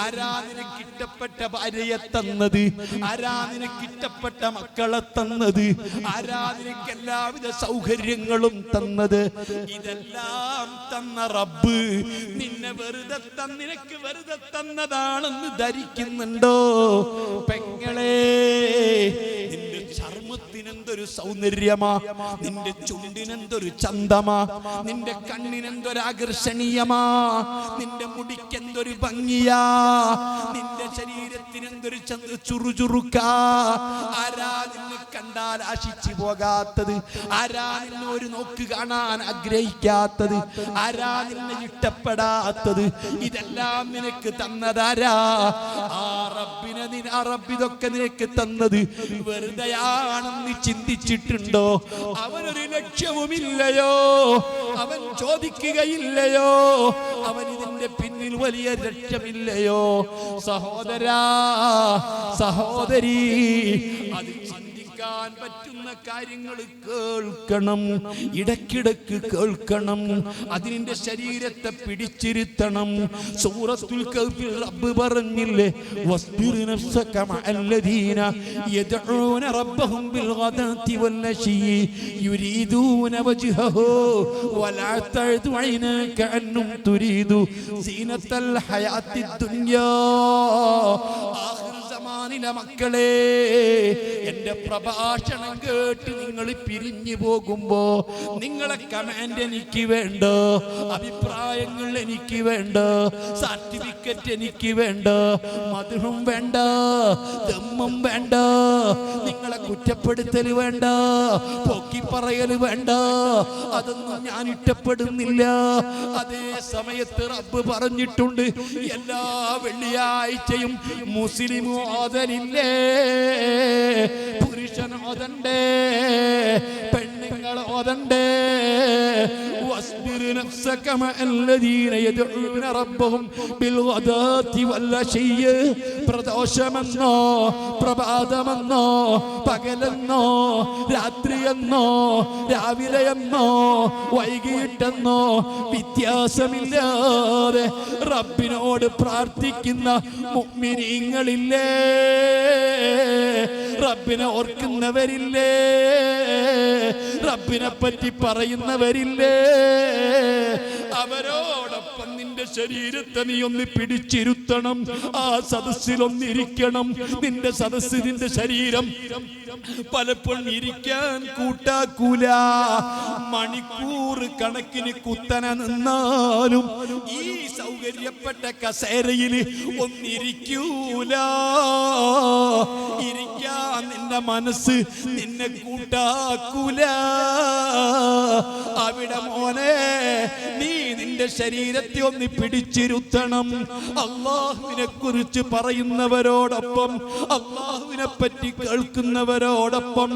ആരാ നിനക്ക് ഇഷ്ടപ്പെട്ട ഭാര്യയെ തന്നത്? ആരാ നിനക്ക് ഇഷ്ടപ്പെട്ട മക്കളെ തന്നത്? ആരാ നിനക്ക് എല്ലാവിധ സൗകര്യങ്ങളും തന്നത്? ഇതെല്ലാം തന്ന റബ്ബ് നിന്നെ നിനക്ക് വെറുതെ തന്നതാണെന്ന് ധരിക്കുന്നുണ്ടോ? പെങ്ങളെ, നിന്റെ ചർമ്മത്തിനെന്തൊരു സൗന്ദര്യമാ, നിന്റെ ചുണ്ടിനെന്തൊരു ചന്തമാ, നിന്റെ കണ്ണിനെന്തൊരു ആകർഷണീയമാ, നിന്റെ മുടിക്കെന്തൊരു ഭംഗിയാ, നിന്റെ ശരീരത്തിനെന്തൊരു ചുറുചുറുക്കാ. ആരാ നിന്നെ കണ്ടാൽ ആശിച്ചു പോകാത്തത്? ആരാ നിന്നെ ഒരു നോക്ക് കാണാൻ ആഗ്രഹിക്കാത്തത്? ആരാ നിന്നെ ഇഷ്ടപ്പെടാത്തത്? ഇതെല്ലാം നിനക്ക് തന്നതാരാ? ആ റബ്ബ് ഇതൊക്കെ നിനക്ക് തന്നത് വെറുതെയാണെന്ന് ചിന്തിച്ചിട്ടുണ്ടോ? അവനൊരു ലക്ഷ്യവുമില്ലയോ? അവൻ ചോദിക്കുകയില്ലയോ? അവൻ ഇതിന്റെ പിന്നിൽ വലിയ ലക്ഷ്യമില്ലയോ? സഹോദരാ, സഹോദരി, അത് ചിന്തിക്കാൻ പറ്റുന്ന കാര്യങ്ങൾ കേൾക്കണം, ഇടയ്ക്കിടയ്ക്ക് കേൾക്കണം. അതിന്റെ ശരീരത്തെ പിടിച്ചിരുത്തണം. സൂറത്തുൽ കഹ്ഫിൽ റബ്ബ് പറഞ്ഞില്ലേ, വസ്ബിർ നഫ്സക മഅല്ലദീന യദ്ഊന റബ്ബഹും ബിൽ ഗദാതി വൽ അശി യുരീദൂന വജ്ഹഹു വലാ തഅദു ഐനക അന്നും തുരീദു സീനത്തൽ ഹയാത്തിദ് ദുനിയാ. മക്കളെ, എന്റെ പ്രഭാഷണം കേട്ട് നിങ്ങൾ പിരിഞ്ഞു പോകുമ്പോ നിങ്ങളെ കമാൻഡ് എനിക്ക് വേണ്ട, അഭിപ്രായങ്ങൾ എനിക്ക് വേണ്ട, സർട്ടിഫിക്കറ്റ് എനിക്ക് വേണ്ട, മധുരം വേണ്ട, ദമ്മം വേണ്ട, നിങ്ങളെ കുറ്റപ്പെടുത്തൽ വേണ്ട, പൊക്കി പറയൽ വേണ്ട. അതൊന്നും ഞാൻ ഇഷ്ടപ്പെടുന്നില്ല. അതേ സമയത്ത് റബ്ബ് പറഞ്ഞിട്ടുണ്ട്, എല്ലാ വെള്ളിയാഴ്ചയും മുസ്ലിം ഓതലില്ലേ? പുരുഷൻ ഓതണ്ടേ, പെണ്ണുങ്ങൾ ഓതണ്ടേ. واصبر نفسك مع الذين يدعون ربهم بالغداة والعشي. പ്രദോഷമെന്നോ പ്രഭാതമെന്നോ പകലെന്നോ രാത്രിയെന്നോ രാവിലെയെന്നോ വൈകിട്ടെന്നോ വ്യത്യാസമില്ലാതെ റബ്ബിനോട് പ്രാർത്ഥിക്കുന്ന മുഅ്മിനീങ്ങളില്ലേ? റബ്ബിനെ ഓർക്കുന്നവരില്ലേ? റബ്ബിനെ പറ്റി പറയുന്നവരില്ലേ? അവരോടൊപ്പം നിന്റെ ശരീരത്തെ നീ ഒന്ന് പിടിച്ചിരുത്തണം. ആ സദസ്സിലൊന്നിരിക്കണം. നിന്റെ സദസ്സ്, നിന്റെ ശരീരം പലപ്പോഴും ഇരിക്കാൻ കൂട്ടാക്കൂല. മണിക്കൂർ കണക്കിന് കുത്തന നിന്നാലും ഈ സൗകര്യപ്പെട്ട കസേരയിൽ ഒന്നിരിക്കൂല. ഇരിക്കാൻ നിന്റെ മനസ്സ് നിന്നെ കൂട്ടാക്കൂല. അവിടെ മോനെ, നീ നിന്റെ ശരീരത്തെ ഒന്ന് പിടിച്ചിരുത്തണം. അല്ലാഹുവിനെ കുറിച്ച് പറയുന്നവരോടൊപ്പം, അല്ലാഹുവിനെ പറ്റി കേൾക്കുന്നവരോടൊപ്പം,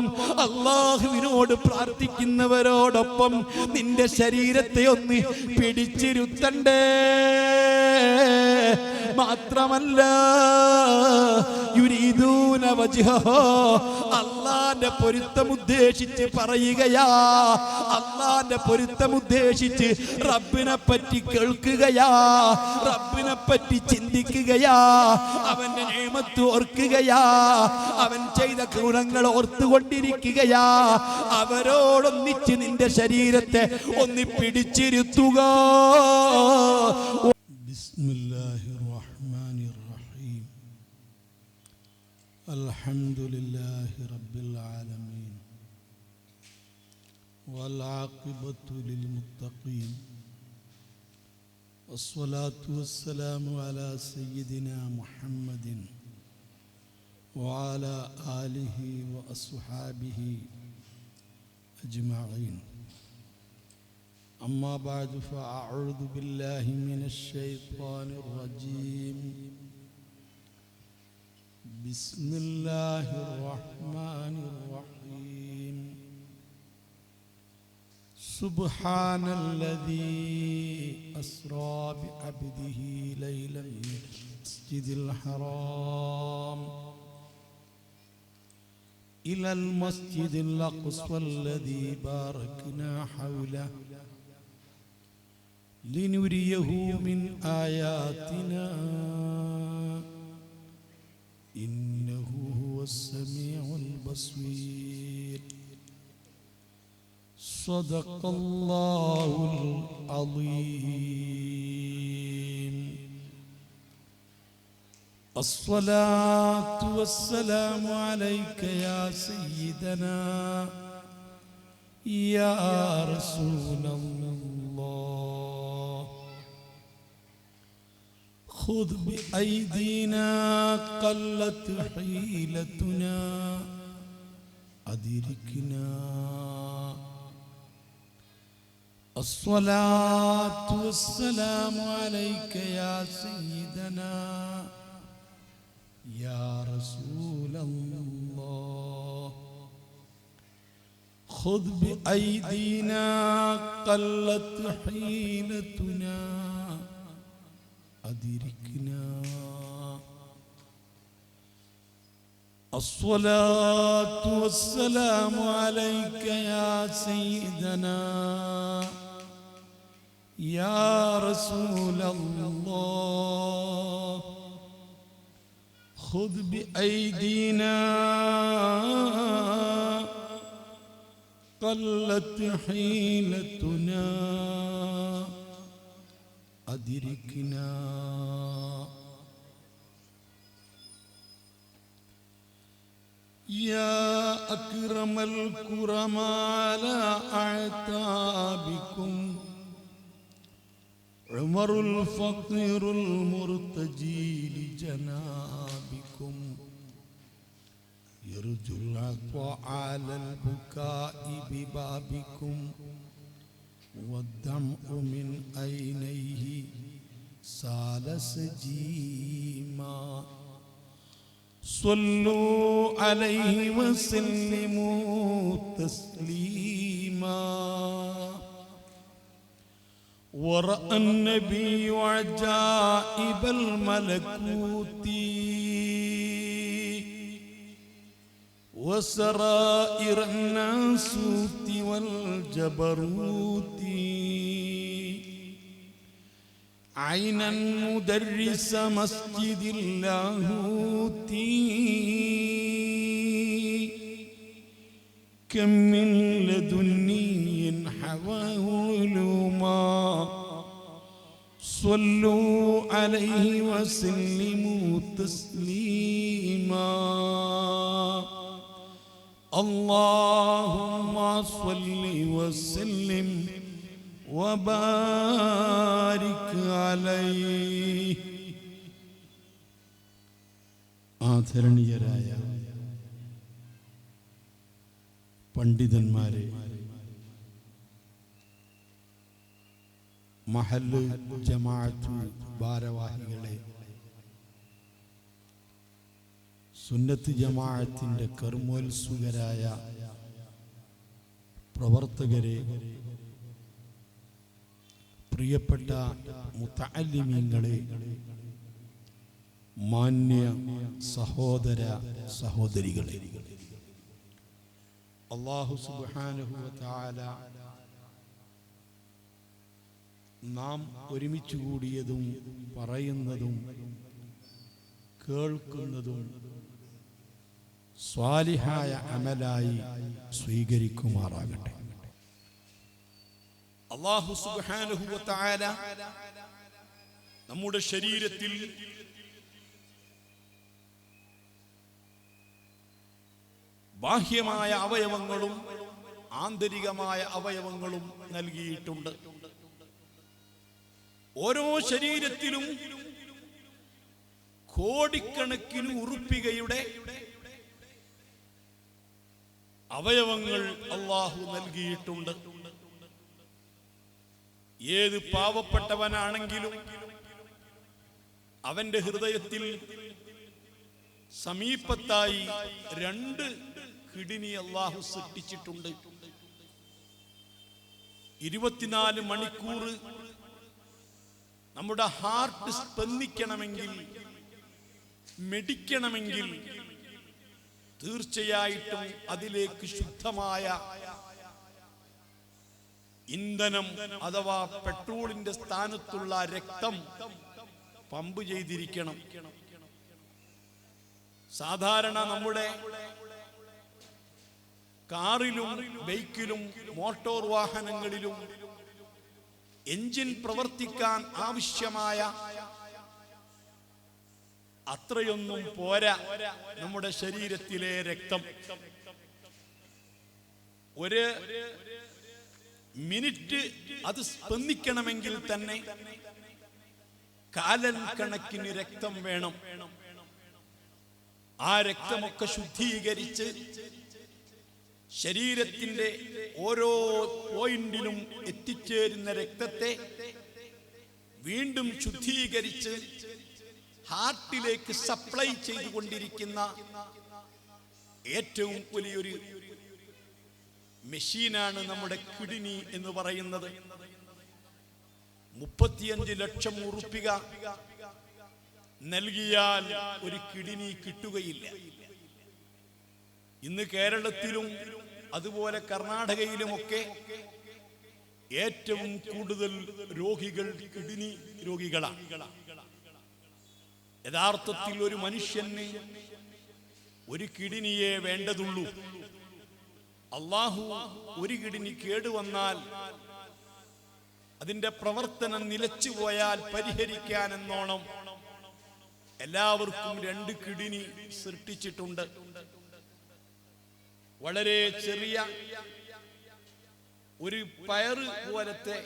അല്ലാഹുവിനോട് പ്രാർത്ഥിക്കുന്നവരോടൊപ്പം നിന്റെ ശരീരത്തെ ഒന്ന് പിടിച്ചിരുത്തണ്ടേ? മാത്രമല്ല, യുരീദൂന വജ്ഹഹു, അല്ലാഹുവിന്റെ പൊരുത്തം ഉദ്ദേശിച്ച് പറയുകയാ. അല്ലാഹുവിന്റെ പൊരുത്തം ഉദ്ദേശിച്ച് റബ്ബിനെ പറ്റി കേൾക്കുകയാ, റബ്ബിനെ പറ്റി ചിന്തിക്കുകയാ, അവന്റെ നിഅമത്ത് ഓർക്കുകയാ, അവൻ ചെയ്ത ഗുണങ്ങൾ ഓർത്തുകൊണ്ടിരിക്കുകയാ. അവരോടൊന്നിച്ച് നിന്റെ ശരീരത്തെ ഒന്ന് പിടിച്ചിരുത്തുക. ബിസ്മില്ലാഹിർ റഹ്മാനിർ റഹീം. അൽഹംദുലില്ലാഹി റബ്ബിൽ ആലമീൻ വൽ ആഖിബത്തു ലിൽ മുത്തഖീൻ വസ്സലാത്തു വസ്സലാമു അലാ സയ്യിദിനാ മുഹമ്മദിൻ വഅലാ ആലിഹി വഅസ്ഹാബിഹി അജ്മഈൻ. أما بعد فأعوذ بالله من الشيطان الرجيم. بسم الله الرحمن الرحيم. سبحان الذي أسرى بعبده ليلا من المسجد الحرام إلى المسجد الأقصى الذي باركنا حوله لنريه من آياتنا بصير صدق الله العظيم. الصلاة والسلام عليك يا سيدنا يا رسول الله. خذ بأيدينا قلت حيلتنا أدركنا. الصلاة والسلام عليك يا سيدنا يا رسول الله. خذ بأيدينا قلت حيلتنا أدركنا. الصلاة والسلام عليك يا سيدنا يا رسول الله. خذ بأيدينا قلت حيلتنا أدركنا. يا أكرم الكرماء على أعتابكم عمر الفقير المرتجي لجنابكم يرجو العطاء على البكاء ببابكم والدمع من عينيه سال سجيما. صلوا عليه وسلموا تسليما. ورأى النبي عجائب الملكوت وسرائر الناسوت والجبروت عينا مدرس مسجد اللاهوت. كم من لدني حواه علوما. صلوا عليه وسلموا تسليما. اللهم صل وسلم وبارك عليه. ആദരണീയരായ പണ്ഡിതന്മാരെ, മഹല്ല് ജമാഅത്ത് ഭാരവാഹികളെ, സുന്നത്ത് ജമാഅത്തിന്റെ കർമ്മോത്സുകരായ പ്രവർത്തകരെ, പ്രിയപ്പെട്ട മുതഅല്ലിമീങ്ങളെ, മാന്യ സഹോദര സഹോദരികളെ, അല്ലാഹു സുബ്ഹാനഹു വ തആല നാം ഒരുമിച്ച് കൂടിയതും പറയുന്നതും കേൾക്കുന്നതും സ്വാലിഹായ അമലായി സ്വീകരിക്കുമാറാകട്ടെ. അല്ലാഹു സുബ്ഹാനഹു വ തആല നമ്മുടെ ശരീരത്തിൽ ബാഹ്യമായ അവയവങ്ങളും ആന്തരികമായ അവയവങ്ങളും നൽകിയിട്ടുണ്ട്. ഓരോ ശരീരത്തിലും കോടിക്കണക്കിന് ഉറുപ്പികയുടെ അവയവങ്ങൾ അല്ലാഹു നൽകിയിട്ടുണ്ട്. ഏത് പാവപ്പെട്ടവനാണെങ്കിലും അവന്റെ ഹൃദയത്തിൽ സമീപത്തായി 2 കിഡ്നി അല്ലാഹു സൃഷ്ടിച്ചിട്ടുണ്ട്. 24 മണിക്കൂർ നമ്മുടെ ഹാർട്ട് സ്പന്ദിക്കണമെങ്കിൽ, മെടിക്കണമെങ്കിൽ തീർച്ചയായിട്ടും അതിലേക്ക് ശുദ്ധമായ ഇന്ധനം അഥവാ പെട്രോളിന്റെ സ്ഥാനത്തുള്ള രക്തം പമ്പ് ചെയ്തിരിക്കണം. സാധാരണ നമ്മുടെ കാറിലും ബൈക്കിലും മോട്ടോർ വാഹനങ്ങളിലും എഞ്ചിൻ പ്രവർത്തിക്കാൻ ആവശ്യമായ അത്രയൊന്നും പോരാ നമ്മുടെ ശരീരത്തിലെ രക്തം. ഒരു മിനിറ്റ് അത് സ്പന്ദിക്കണമെങ്കിൽ തന്നെ കാലൻ കണക്കിന് രക്തം വേണം. ആ രക്തമൊക്കെ ശുദ്ധീകരിച്ച് ശരീരത്തിന്റെ ഓരോ പോയിന്റിലും എത്തിച്ചേരുന്ന രക്തത്തെ വീണ്ടും ശുദ്ധീകരിച്ച് ഹാർട്ടിലേക്ക് സപ്ലൈ ചെയ്തുകൊണ്ടിരിക്കുന്ന ഏറ്റവും വലിയൊരു മെഷീനാണ് നമ്മുടെ കിഡ്നി എന്ന് പറയുന്നത്. 35 ലക്ഷം ഉറുപ്പിക നൽകിയാൽ ഒരു കിഡ്നി കിട്ടുകയില്ല. ഇന്ന് കേരളത്തിലും അതുപോലെ കർണാടകയിലുമൊക്കെ ഏറ്റവും കൂടുതൽ രോഗികൾ കിഡ്നി രോഗികളാണ്. യഥാർത്ഥത്തിൽ ഒരു മനുഷ്യന് ഒരു കിഡ്നിയെ വേണ്ടതുള്ളൂ. അല്ലാഹു ഒരു കിഡ്നി കേടുവന്നാൽ അതിന്റെ പ്രവർത്തനം നിലച്ചുപോയാൽ പരിഹരിക്കാൻ എന്നോണം എല്ലാവർക്കും 2 കിഡ്നി സൃഷ്ടിച്ചിട്ടുണ്ട്. വളരെ ചെറിയ ഒരു പയറ് പോലത്തെ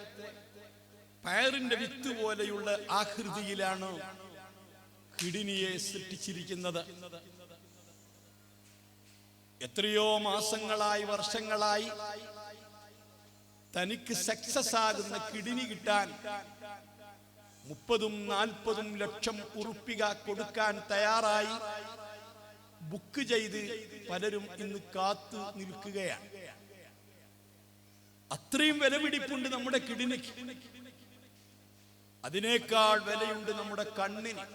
പയറിന്റെ വിത്ത് പോലെയുള്ള ആകൃതിയിലാണ് കിഡ്നിയെ സൃഷ്ടിച്ചിരിക്കുന്നത്. എത്രയോ മാസങ്ങളായി വർഷങ്ങളായി തനിക്ക് സക്സസ് ആകുന്ന കിഡ്നി കിട്ടാൻ 30-40 ലക്ഷം ഉറുപ്പിക കൊടുക്കാൻ തയ്യാറായി ബുക്ക് ചെയ്ത് പലരും ഇന്ന് കാത്തു നിൽക്കുകയാണ്. അത്രയും വിലപിടിപ്പുണ്ട് നമ്മുടെ കിഡ്നിക്ക്. അതിനേക്കാൾ വിലയുണ്ട് നമ്മുടെ കണ്ണിന്.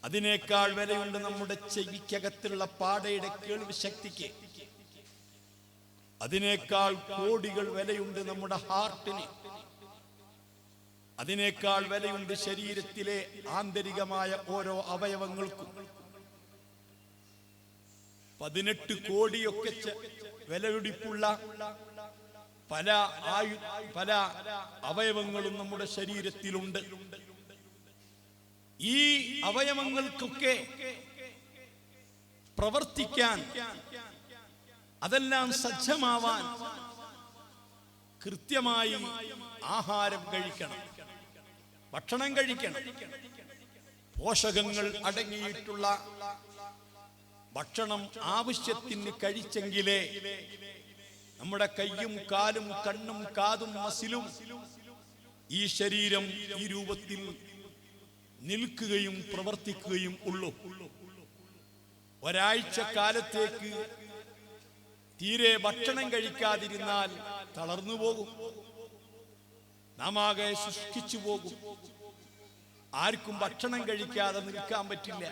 അതിനേക്കാൾ വിലയുണ്ട് നമ്മുടെ ചെവിക്കകത്തുള്ള പാടയുടെ കേൾവി ശക്തിക്ക്. അതിനേക്കാൾ കോടികൾ വിലയുണ്ട് നമ്മുടെ ഹാർട്ടിന്. അതിനേക്കാൾ വിലയുണ്ട് ശരീരത്തിലെ ആന്തരികമായ ഓരോ അവയവങ്ങൾക്കും. 18 കോടിയൊക്കെ വിലപിടിപ്പുള്ള പല അവയവങ്ങളും നമ്മുടെ ശരീരത്തിലുണ്ട്. ഈ അവയവങ്ങൾക്കൊക്കെ പ്രവർത്തിക്കാൻ, അതെല്ലാം സജ്ജമാവാൻ കൃത്യമായി ആഹാരം കഴിക്കണം, ഭക്ഷണം കഴിക്കണം. പോഷകങ്ങൾ അടങ്ങിയിട്ടുള്ള ഭക്ഷണം ആവശ്യത്തിന് കഴിച്ചെങ്കിലേ നമ്മുടെ കയ്യും കാലും കണ്ണും കാതും മസിലും ഈ ശരീരം ഈ രൂപത്തിൽ നിൽക്കുകയും പ്രവർത്തിക്കുകയും ഉള്ളൂ. ഒരാഴ്ച കാലത്തേക്ക് തീരെ ഭക്ഷണം കഴിക്കാതിരുന്നാൽ തളർന്നു പോകും, നാം ആകെ ശുഷ്കിച്ചു പോകും. ആർക്കും ഭക്ഷണം കഴിക്കാതെ നിൽക്കാൻ പറ്റില്ല.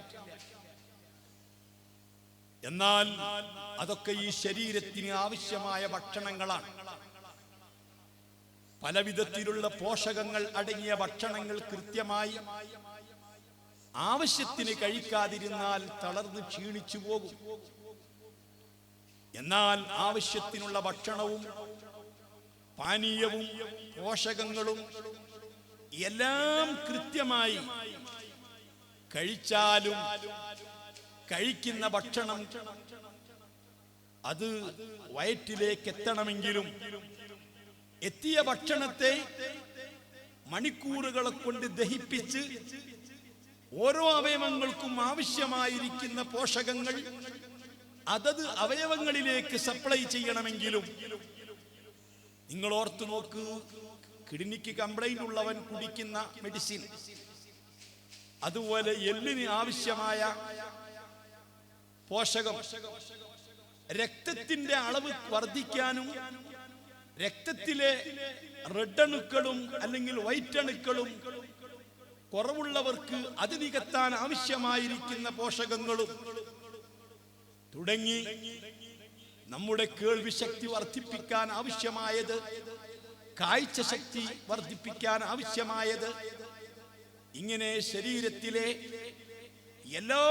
എന്നാൽ അതൊക്കെ ഈ ശരീരത്തിന് ആവശ്യമായ ഭക്ഷണങ്ങളാണ്. പല വിധത്തിലുള്ള പോഷകങ്ങൾ അടങ്ങിയ ഭക്ഷണങ്ങൾ കൃത്യമായി ആവശ്യത്തിന് കഴിക്കാതിരുന്നാൽ തളർന്ന് ക്ഷീണിച്ചു പോകും. എന്നാൽ ആവശ്യത്തിനുള്ള ഭക്ഷണവും പാനീയവും പോഷകങ്ങളും എല്ലാം കൃത്യമായി കഴിച്ചാലും കഴിക്കുന്ന ഭക്ഷണം അത് വയറ്റിലേക്ക് എത്തണമെങ്കിലും എത്തിയ ഭക്ഷണത്തെ മണിക്കൂറുകളെ കൊണ്ട് ദഹിപ്പിച്ച് ഓരോ അവയവങ്ങൾക്കും ആവശ്യമായിരിക്കുന്ന പോഷകങ്ങൾ അതത് അവയവങ്ങളിലേക്ക് സപ്ലൈ ചെയ്യണമെങ്കിലും നിങ്ങൾ ഓർത്തു നോക്ക്, കിഡ്നിക്ക് കംപ്ലൈന്റ് ഉള്ളവൻ കുടിക്കുന്ന മെഡിസിൻ, അതുപോലെ എല്ലിന് ആവശ്യമായ പോഷകം, രക്തത്തിന്റെ അളവ് വർദ്ധിക്കാനും രക്തത്തിലെ റെഡ് അണുക്കളും അല്ലെങ്കിൽ വൈറ്റ് അണുക്കളും കുറവുള്ളവർക്ക് അത് നികത്താൻ ആവശ്യമായിരിക്കുന്ന പോഷകങ്ങളും തുടങ്ങി നമ്മുടെ കേൾവി ശക്തി വർദ്ധിപ്പിക്കാൻ ആവശ്യമായത്, കാഴ്ച ശക്തി വർദ്ധിപ്പിക്കാൻ ആവശ്യമായത്, ഇങ്ങനെ ശരീരത്തിലെ എല്ലാ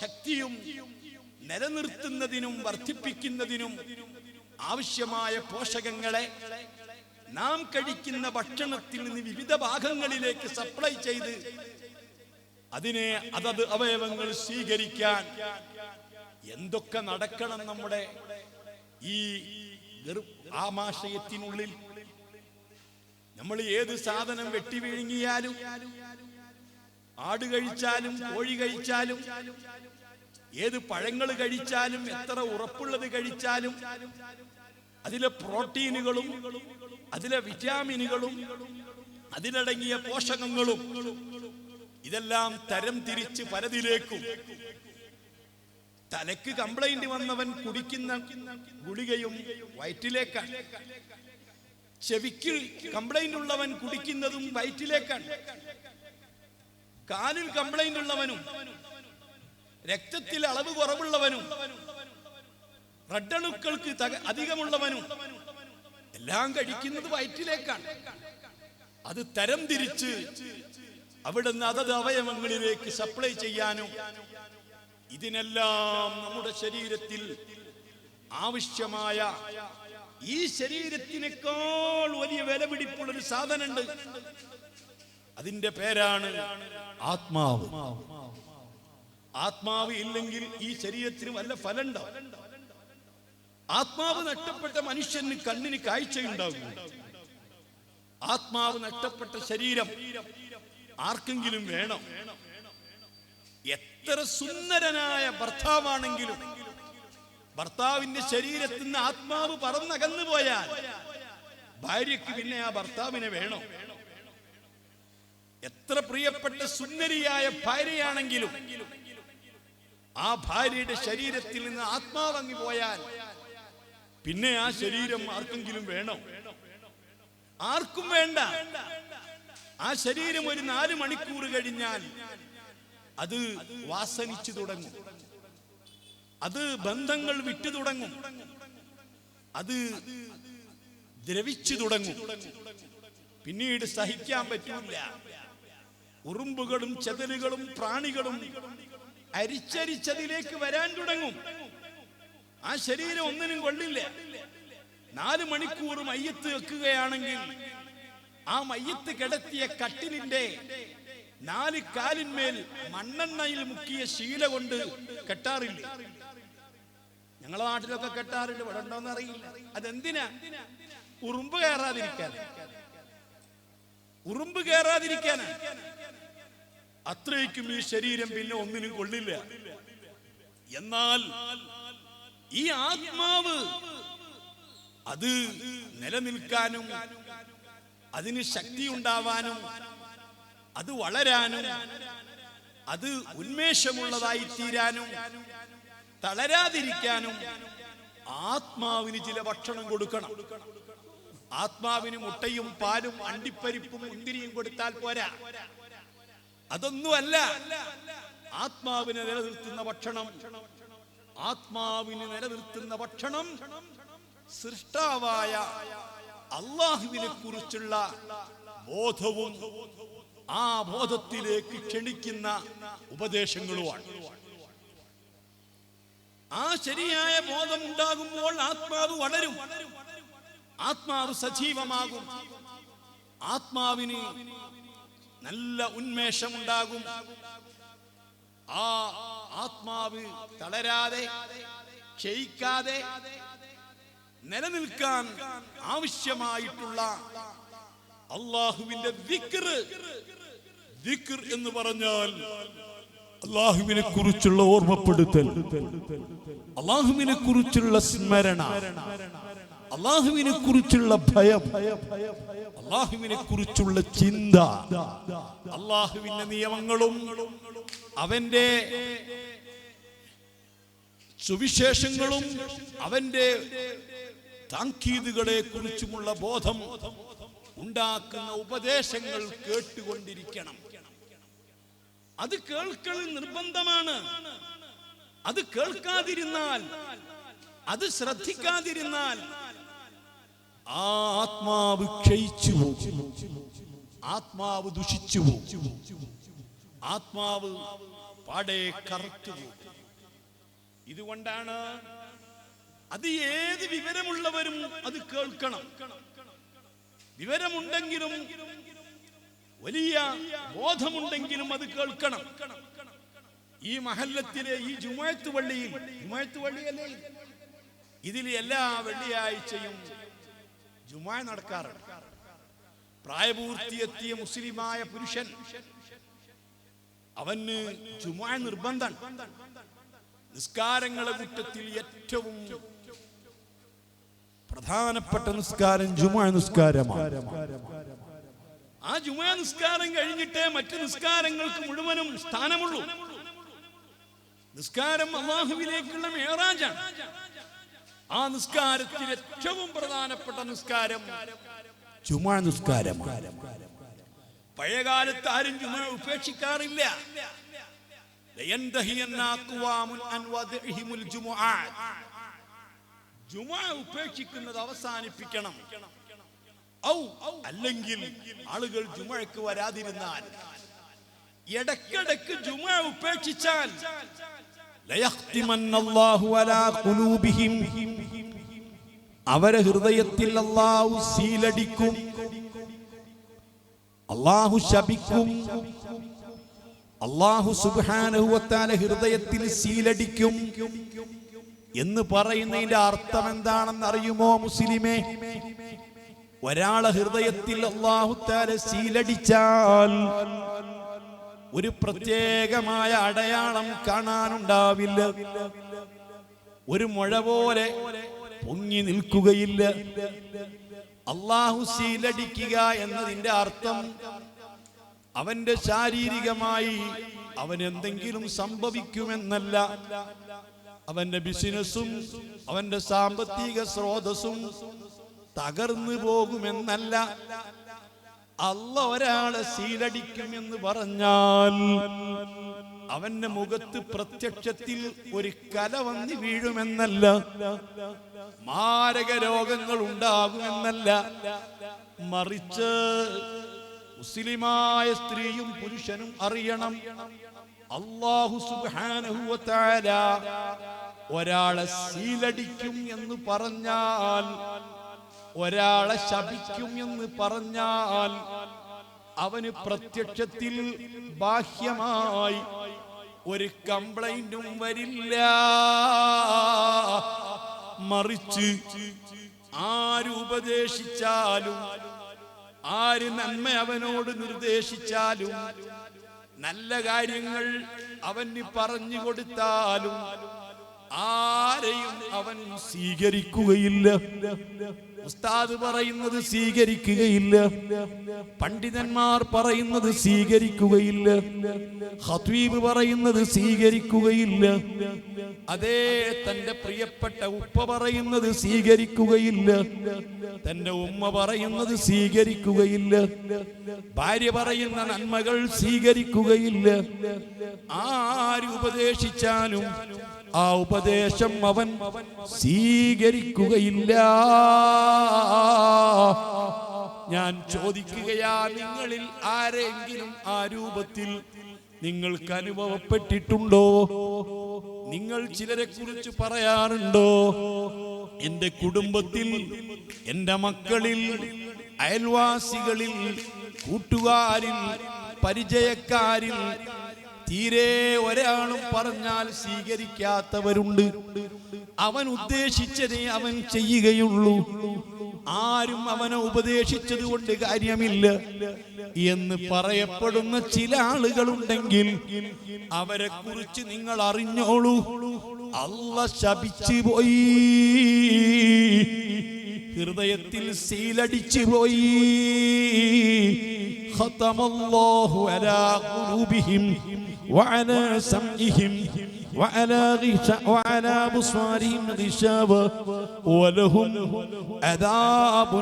ശക്തിയും നിലനിർത്തുന്നതിനും വർദ്ധിപ്പിക്കുന്നതിനും ആവശ്യമായ പോഷകങ്ങളെ നാം കഴിക്കുന്ന ഭക്ഷണത്തിൽ നിന്ന് വിവിധ ഭാഗങ്ങളിലേക്ക് സപ്ലൈ ചെയ്ത് അതിനെ അതത് അവയവങ്ങൾ സ്വീകരിക്കാൻ എന്തൊക്കെ നടക്കണം നമ്മുടെ ഈ ആമാശയത്തിനുള്ളിൽ. നമ്മൾ ഏത് സാധനം വെട്ടി വിഴുങ്ങിയാലും, ആട് കഴിച്ചാലും, കോഴി കഴിച്ചാലും, ഏത് പഴങ്ങൾ കഴിച്ചാലും, എത്ര ഉറപ്പുള്ളത് കഴിച്ചാലും, അതിലെ പ്രോട്ടീനുകളും അതിലെ വിറ്റാമിനുകളും അതിലടങ്ങിയ പോഷകങ്ങളും ഇതെല്ലാം തരം തിരിച്ച് പലതിലേക്കും. തലക്ക് കംപ്ലൈന്റ് വന്നവൻ കുടിക്കുന്ന ഗുളികയും വയറ്റിലേക്കാണ്. ചെവിക്ക് കംപ്ലൈന്റ് ഉള്ളവൻ കുടിക്കുന്നതും വയറ്റിലേക്കാണ്. കാലിൽ കംപ്ലൈന്റ് ഉള്ളവനും, രക്തത്തിൽ അളവ് കുറവുള്ളവനും, റെഡണുക്കൾക്ക് അധികമുള്ളവനും എല്ലാം കഴിക്കുന്നത് വയറ്റിലേക്കാണ്. അത് തരം തിരിച്ച് അവിടുന്ന് അതത് അവയവങ്ങളിലേക്ക് സപ്ലൈ ചെയ്യാനും ഇതിനെല്ലാം നമ്മുടെ ശരീരത്തിൽ ആവശ്യമായ ഈ ശരീരത്തിനേക്കാൾ വലിയ വിലപിടിപ്പുള്ളൊരു സാധനമുണ്ട്. അതിന്റെ പേരാണ് ആത്മാവ്. ആത്മാവ് ഇല്ലെങ്കിൽ ഈ ശരീരത്തിന് വല്ല ഫലമുണ്ടോ? ആത്മാവ് നഷ്ടപ്പെട്ട മനുഷ്യന് കണ്ണിന് കാഴ്ചയുണ്ടാകും. ആത്മാവ് നഷ്ടപ്പെട്ട ശരീരം ആർക്കെങ്കിലും വേണം? എത്ര സുന്ദരനായ ഭർത്താവാണെങ്കിലും ഭർത്താവിന്റെ ശരീരത്തിൽ നിന്ന് ആത്മാവ് പറന്നകന്നു പോയാൽ ഭാര്യയ്ക്ക് പിന്നെ ആ ഭർത്താവിനെ വേണം. എത്ര പ്രിയപ്പെട്ട സുന്ദരിയായ ഭാര്യയാണെങ്കിലും ആ ഭാര്യയുടെ ശരീരത്തിൽ നിന്ന് ആത്മാവങ്ങി പോയാൽ പിന്നെ ആ ശരീരം ആർക്കെങ്കിലും വേണം? ആർക്കും വേണ്ട. ആ ശരീരം ഒരു 4 മണിക്കൂർ കഴിഞ്ഞാൽ അത് വാസനിച്ചു തുടങ്ങും, അത് ബന്ധങ്ങൾ വിട്ടു തുടങ്ങും, അത് ദ്രവിച്ചു തുടങ്ങും. പിന്നീട് സഹിക്കാൻ പറ്റില്ല. ഉറുമ്പുകളും ചെതലുകളും പ്രാണികളും അരിച്ചരിച്ചതിലേക്ക് വരാൻ തുടങ്ങും. ആ ശരീരം ഒന്നിനും കൊള്ളില്ല. 4 മണിക്കൂർ മയ്യത്ത് വെക്കുകയാണെങ്കിൽ ആ മയ്യത്ത് കിടത്തിയ കട്ടിലിന്റെ 4 കാലിന്മേൽ മണ്ണെണ്ണയിൽ മുക്കിയ ശീല കൊണ്ട് കെട്ടാറില്ല. ഞങ്ങളെ നാട്ടിലൊക്കെ കെട്ടാറുണ്ട്, ഇവിടെ ഉണ്ടോന്ന് അറിയില്ല. അതെന്തിനാ? ഉറുമ്പ് കയറാതിരിക്കാനാ. അത്രയ്ക്കും ഈ ശരീരം പിന്നെ ഒന്നിനും കൊള്ളില്ല. എന്നാൽ ഈ ആത്മാവ് അത് നിലനിൽക്കാനും അതിന് ശക്തി ഉണ്ടാവാനും അത് വളരാനും അത് ഉന്മേഷമുള്ളതായി തീരാനും തളരാതിരിക്കാനും ആത്മാവിന് ചില ഭക്ഷണം കൊടുക്കണം. ആത്മാവിന് മുട്ടയും പാലും അണ്ടിപ്പരിപ്പും മുന്തിരിയും കൊടുത്താൽ പോരാ. അതൊന്നുമല്ല ആത്മാവിനെ നിലനിർത്തുന്ന ഭക്ഷണം. ആത്മാവിനെ നിലനിർത്തുന്ന ഭക്ഷണം സൃഷ്ടാവായ അല്ലാഹുവിനെ കുറിച്ചുള്ള ബോധവും ആ ബോധത്തിലേക്ക് ക്ഷണിക്കുന്ന ഉപദേശങ്ങളുമാണ്. ആ ശരിയായ ബോധം ഉണ്ടാകുമ്പോൾ ആത്മാവ് വളരും, ആത്മാവ് സജീവമാകും, ആത്മാവിന് നല്ല ഉന്മേഷമുണ്ടാകും. ആ ആത്മാവ് തളരാതെ ക്ഷയിക്കാതെ നിലനിൽക്കാൻ ആവശ്യമായിട്ടുള്ള അല്ലാഹുവിന്റെ ദിക്ർ എന്ന് പറഞ്ഞാൽ അല്ലാഹുവിനെ കുറിച്ചുള്ള ഓർമ്മപ്പെടുത്തൽ, അല്ലാഹുവിനെ കുറിച്ചുള്ള സ്മരണ, അല്ലാഹുവിനെ കുറിച്ചുള്ള ഭയം, അല്ലാഹുവിനെ കുറിച്ചുള്ള ചിന്ത, അല്ലാഹുവിന്റെ നിയമങ്ങളും അവന്റെ സുവിശേഷങ്ങളും അവന്റെ താക്കീതുകളെ കുറിച്ചുമുള്ള ബോധം ഉണ്ടാക്കുന്ന ഉപദേശങ്ങൾ കേട്ടുകൊണ്ടിരിക്കണം. അത് കേൾക്കൽ നിർബന്ധമാണ്. അത് കേൾക്കാതിരുന്നാൽ, അത് ശ്രദ്ധിക്കാതിരുന്നാൽ ആ ആത്മാവ് ക്ഷയിച്ചു പോകും, ആത്മാവ് ദുഷിച്ചു പോകും, ആത്മാവ് പാടെ കറുത്തു പോകും. ഇതുകൊണ്ടാണ് അത് ഏത് വിവരമുള്ളവരും അത് കേൾക്കണം. വിവരമുണ്ടെങ്കിലും വലിയ ബോധമുണ്ടെങ്കിലും അത് കേൾക്കണം. ഈ മഹല്ലത്തിലെ ഈ ജുമുഅത്ത് പള്ളിയല്ലേ, ഇതിൽ എല്ലാ വെള്ളിയാഴ്ചയും ജുമുഅ നടക്കാറുണ്ട്. പ്രായപൂർത്തിയെത്തിയ മുസ്ലിമായ പുരുഷൻ അവന് ജുമുഅ നിർബന്ധം. നിസ്കാരങ്ങളെ കൂട്ടത്തിൽ ഏറ്റവും പ്രധാനപ്പെട്ട നിസ്കാരം ജുമുഅ നിസ്കാരമാണ്. ആ ജുമുഅ നിസ്കാരം കഴിഞ്ഞിട്ടേ മറ്റു നിസ്കാരങ്ങൾക്ക് മുഴുവനും സ്ഥാനമുള്ളൂ. നിസ്കാരം അല്ലാഹുവിലേക്കുള്ള മിഅ്റാജാണ്. ആ നിസ്കാരത്തിൽ ഏറ്റവും പ്രധാനപ്പെട്ട നിസ്കാരം ജുമുഅ നിസ്കാരമാണ്. പഴയകാലത്ത് ആരും ജുമുഅ ഉപേക്ഷിക്കാറില്ല. ജുമുഅ ഉപേക്ഷിക്കുന്നത് അവസാനിപ്പിക്കണം. അല്ലെങ്കിൽ ആളുകൾ ജുമുഅക്ക് വരാതിരുന്നാൽ, ഇടയ്ക്കിടയ്ക്ക് ജുമുഅ ഉപേക്ഷിച്ചാൽ ലയഖ്തിമന്നല്ലാഹു അലാ ഖുലൂബിഹിം, അവരെ ഹൃദയത്തിൽ അല്ലാഹു സീലടിക്കും, അല്ലാഹു ശപിക്കും. അല്ലാഹു സുബ്ഹാനഹു വ തആല ഹൃദയത്തിൽ സീലടിക്കും എന്ന് പറയുന്നതിന്റെ അർത്ഥം എന്താണെന്ന് അറിയുമോ മുസ്ലിമേ? ഒരാളെ ഹൃദയത്തിൽ അല്ലാഹു തആല സീലടിച്ചാൽ ഒരു പ്രത്യേകമായ അടയാളം കാണാനുണ്ടാവില്ല. ഒരു മുഴ പോലെ പൊങ്ങി നിൽക്കുകയില്ല. അല്ലാഹു സീലടിക്കുക എന്നതിന്റെ അർത്ഥം അവന്റെ ശാരീരികമായി അവൻ എന്തെങ്കിലും സംഭവിക്കുമെന്നല്ല. അവന്റെ ബിസിനസ്സും അവന്റെ സാമ്പത്തിക സ്രോതസ്സും തകർന്നു പോകുമെന്നല്ല. അല്ലാഹ് ഒരാളെ സീലടിക്കുമെന്ന് പറഞ്ഞാൽ അവന്റെ മുഖത്ത് പ്രത്യക്ഷത്തിൽ ഒരു കല വന്ന് വീഴുമെന്നല്ല, മാരക രോഗങ്ങൾ ഉണ്ടാകുമെന്നല്ല. മറിച്ച് മുസ്ലിമായ സ്ത്രീയും പുരുഷനും അറിയണം, അല്ലാഹു സുബ്ഹാനഹു വ തആല ഒരാളെ സീലടിക്കും എന്ന് പറഞ്ഞാൽ, ഒരാളെ ശപിക്കും എന്ന് പറഞ്ഞാൽ അവന് പ്രത്യക്ഷത്തിൽ ബാഹ്യമായി ഒരു കംപ്ലൈന്റും വരില്ല. മറിച്ച് ആര് ഉപദേശിച്ചാലും, ആര് നന്മ അവനോട് നിർദ്ദേശിച്ചാലും, നല്ല കാര്യങ്ങൾ അവന് പറഞ്ഞു കൊടുത്താലും ആരെയും അവൻ സ്വീകരിക്കുകയില്ല. ഉസ്താദ് പറയുന്നത് സ്വീകരിക്കുകയില്ല, പണ്ഡിതന്മാർ പറയുന്നത് സ്വീകരിക്കുകയില്ല, ഖത്വീബ് പറയുന്നത് സ്വീകരിക്കുകയില്ല, അതേ തന്റെ പ്രിയപ്പെട്ട ഉപ്പ പറയുന്നത് സ്വീകരിക്കുകയില്ല, തന്റെ ഉമ്മ പറയുന്നത് സ്വീകരിക്കുകയില്ല, ഭാര്യ പറയുന്ന നന്മകൾ സ്വീകരിക്കുകയില്ല. ആര് ഉപദേശിച്ചാലും ആ ഉപദേശം അവൻ സ്വീകരിക്കുകയില്ല. ഞാൻ ചോദിക്കുകയാ, നിങ്ങളിൽ ആരെങ്കിലും ആ രൂപത്തിൽ നിങ്ങൾക്ക് അനുഭവപ്പെട്ടിട്ടുണ്ടോ? നിങ്ങൾ ചിലരെ കുറിച്ച് പറയാറുണ്ടോ? എന്റെ കുടുംബത്തിൽ, എന്റെ മക്കളിൽ, അയൽവാസികളിൽ, കൂട്ടുകാരിൽ, പരിചയക്കാരിൽ തീരെ ഒരാളും പറഞ്ഞാൽ സ്വീകരിക്കാത്തവരുണ്ട്. അവൻ ഉദ്ദേശിച്ചതേ അവൻ ചെയ്യുകയുള്ളൂ, ആരും അവനെ ഉപദേശിച്ചത് കൊണ്ട് കാര്യമില്ല എന്ന് പറയപ്പെടുന്ന ചില ആളുകളുണ്ടെങ്കിൽ അവരെ കുറിച്ച് നിങ്ങൾ അറിഞ്ഞോളൂ, അല്ലാഹ് ശപിച്ചു പോയി, ഹൃദയത്തിൽ സീലടിച്ചു പോയി. ഖതമല്ലാഹു അലാ ഖുലൂബിഹിം വഅലാ സമഇഹിം وعلى أبصارهم غشاوة ولهم عذاب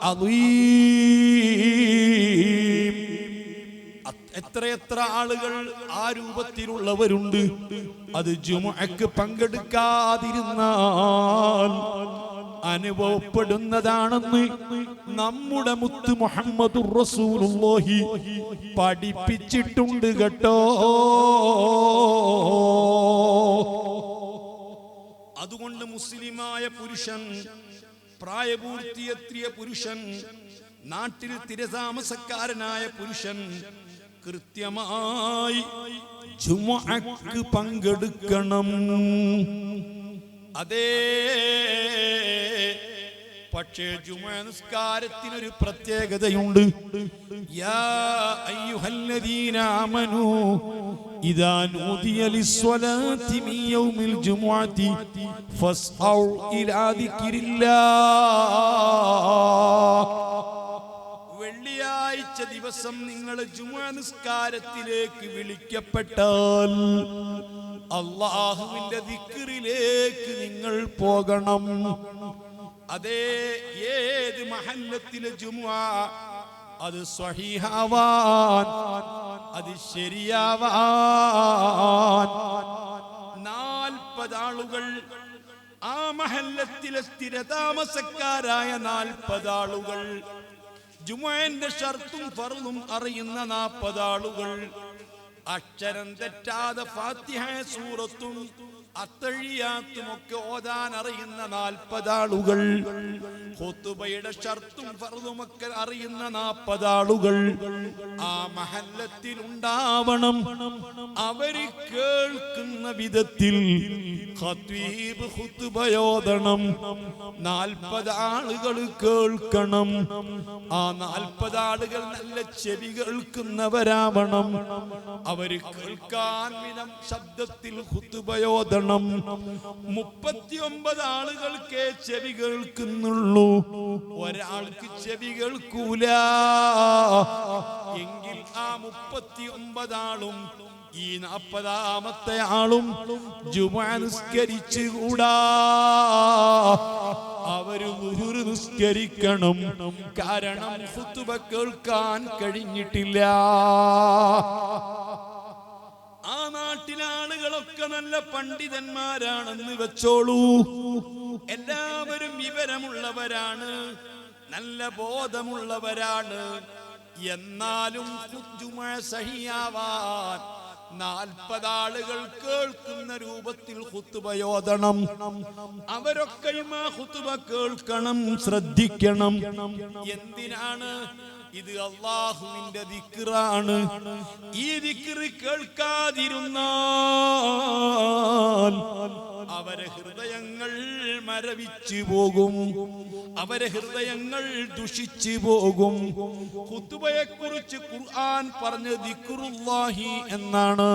عظيم. എത്രയെത്ര ആളുകൾ ആ രൂപത്തിലുള്ളവരുണ്ട്. അത് ജുമുഅക്ക് പങ്കെടുക്കാതിരുന്നാൽ അനുഭവപ്പെടുന്നതാണെന്ന് നമ്മുടെ മുത്ത് മുഹമ്മദുർ റസൂലുള്ളാഹി പഠിപ്പിച്ചിട്ടുണ്ട് കേട്ടോ. മുസ്ലിമായ പുരുഷൻ, പ്രായപൂർത്തിയെത്തിയ പുരുഷൻ, നാട്ടിൽ സ്ഥിരതാമസക്കാരനായ പുരുഷൻ കൃത്യമായി ജുമുഅക്ക് പങ്കെടുക്കണം. അതേ, പക്ഷേ ജുമുഅ നിസ്കാരത്തിനൊരു പ്രത്യേകതയുണ്ട്. യാ അയ്യുഹല്ലദീന ആമനൂ ഇദാ നൂദിയ ലിസ്സലാത്തി മിൻ യൗമിൽ ജുമുഅത്തി ഫസ്ഔ ഇലാ ദിക്രില്ലാഹ്. വെള്ളിയാഴ്ച ദിവസം നിങ്ങൾ ജുമുഅ നിസ്കാരത്തിലേക്ക് വിളിക്കപ്പെട്ടാൽ അല്ലാഹുവിന്റെ ദിക്റിലേക്ക് നിങ്ങൾ പോകണം. അതേ, ഏത് മഹല്ലത്തിലെ ജുമുഅ അത് സ്വഹീഹാവാൻ, അത് ശരിയാവാൻ 40 ആളുകൾ, ആ മഹല്ലത്തിലെ സ്ഥിരതാമസക്കാരായ 40 ആളുകൾ, ജുമുഅന്റെ ഷർത്തും ഫർളും അറിയുന്ന 40 ആളുകൾ, അക്ഷരം തെറ്റാതെ ഫാത്തിഹ സൂറത്തും അത്തഹിയ്യാത്തും ഒക്കെ ഓതാൻ അറിയുന്ന 40 ആളുകൾ, ഖുതുബയുടെ ഷർത്തും ഫർളും ഒക്കെ അറിയുന്ന 40 ആളുകൾ ആ മഹല്ലത്തിൽ ഉണ്ടാവണം. അവര് കേൾക്കുന്ന വിധത്തിൽ ഖതീബ് ഖുതുബയോദണം. 40 ആളുകൾ കേൾക്കണം. ആ 40 ആളുകൾ നല്ല ചെവി കേൾക്കുന്നവരാവണം. അവര് കേൾക്കാൻ വിധം ശബ്ദത്തിൽ ഖുതുബയോദണം. 39 ആളുകൾക്ക് ചെവി കേൾക്കുന്നുള്ളൂ, ഒരാൾക്ക് ചെവി കേൾക്കൂല. എങ്കിൽ ആ 39 ആളും ഈ 40ാമത്തെ ആളും ജുമുഅ നിസ്കരിച്ചുകൂടാ. അവര് ളുഹ്ർ നിസ്കരിക്കണം. കാരണം ഖുതുബ കേൾക്കാൻ കഴിഞ്ഞിട്ടില്ല. ആ നാട്ടിലെ ആളുകളൊക്കെ നല്ല പണ്ഡിതന്മാരാണെന്ന് വെച്ചോളൂ. എല്ലാവരും വിവരമുള്ളവരാണ്, നല്ല ബോധമുള്ളവരാണ്. എന്നാലും ജുമുഅ സഹിയാവാൻ 40 ആളുകൾ കേൾക്കുന്ന രൂപത്തിൽ ഖുതുബയോദണം. അവരൊക്കെയും ആ ഖുതുബ കേൾക്കണം, ശ്രദ്ധിക്കണം. എന്തിനാണ്? ഇത് അല്ലാഹുവിന്റെ ദിക്റാണ്. ഈ ദിക്റ് കേൾക്കാതിരുന്നാൽ അവരെ ഹൃദയങ്ങൾ മരവിച്ചു പോകും, അവരെ ഹൃദയങ്ങൾ ദുഷിച്ചു പോകും. ഖുതുബയെ കുറിച്ച് ഖുർആൻ പറഞ്ഞ ദിക്റുല്ലാഹി എന്നാണ്,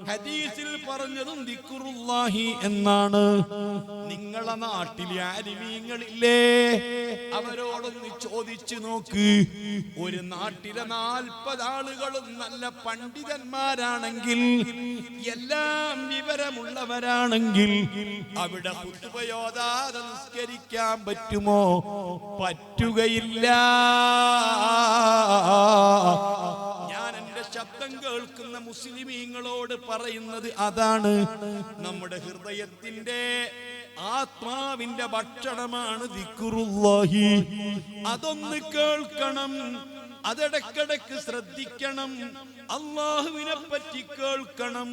ഹദീസിൽ പറഞ്ഞതും ദിക്റുല്ലാഹി എന്നാണ്. നിങ്ങളെ നാട്ടിലെ ആലിമീങ്ങളില്ലേ, അവരോടൊന്ന് ചോദിച്ചു നോക്ക്. ഒരു നാട്ടിലെ 40 ആളുകളും നല്ല പണ്ഡിതന്മാരാണെങ്കിൽ, എല്ലാം വിവരമുള്ളവരാണെങ്കിൽ അവിടെ ഖുതുബയോദാതെ നിസ്കരിക്കാൻ പറ്റുമോ? പറ്റുകയില്ല. ഞാൻ എന്റെ ശബ്ദം കേൾക്കുന്ന മുസ്ലിമീങ്ങളോട് പറയുന്നത് അതാണ്. നമ്മുടെ ഹൃദയത്തിന്റെ ആത്മാവിന്റെ ഭക്ഷണമാണ് ദിക്റുല്ലാഹി. അതൊന്ന് കേൾക്കണം, അതിടക്കിടക്ക് ശ്രദ്ധിക്കണം. അല്ലാഹുവിനെ പറ്റി കേൾക്കണം,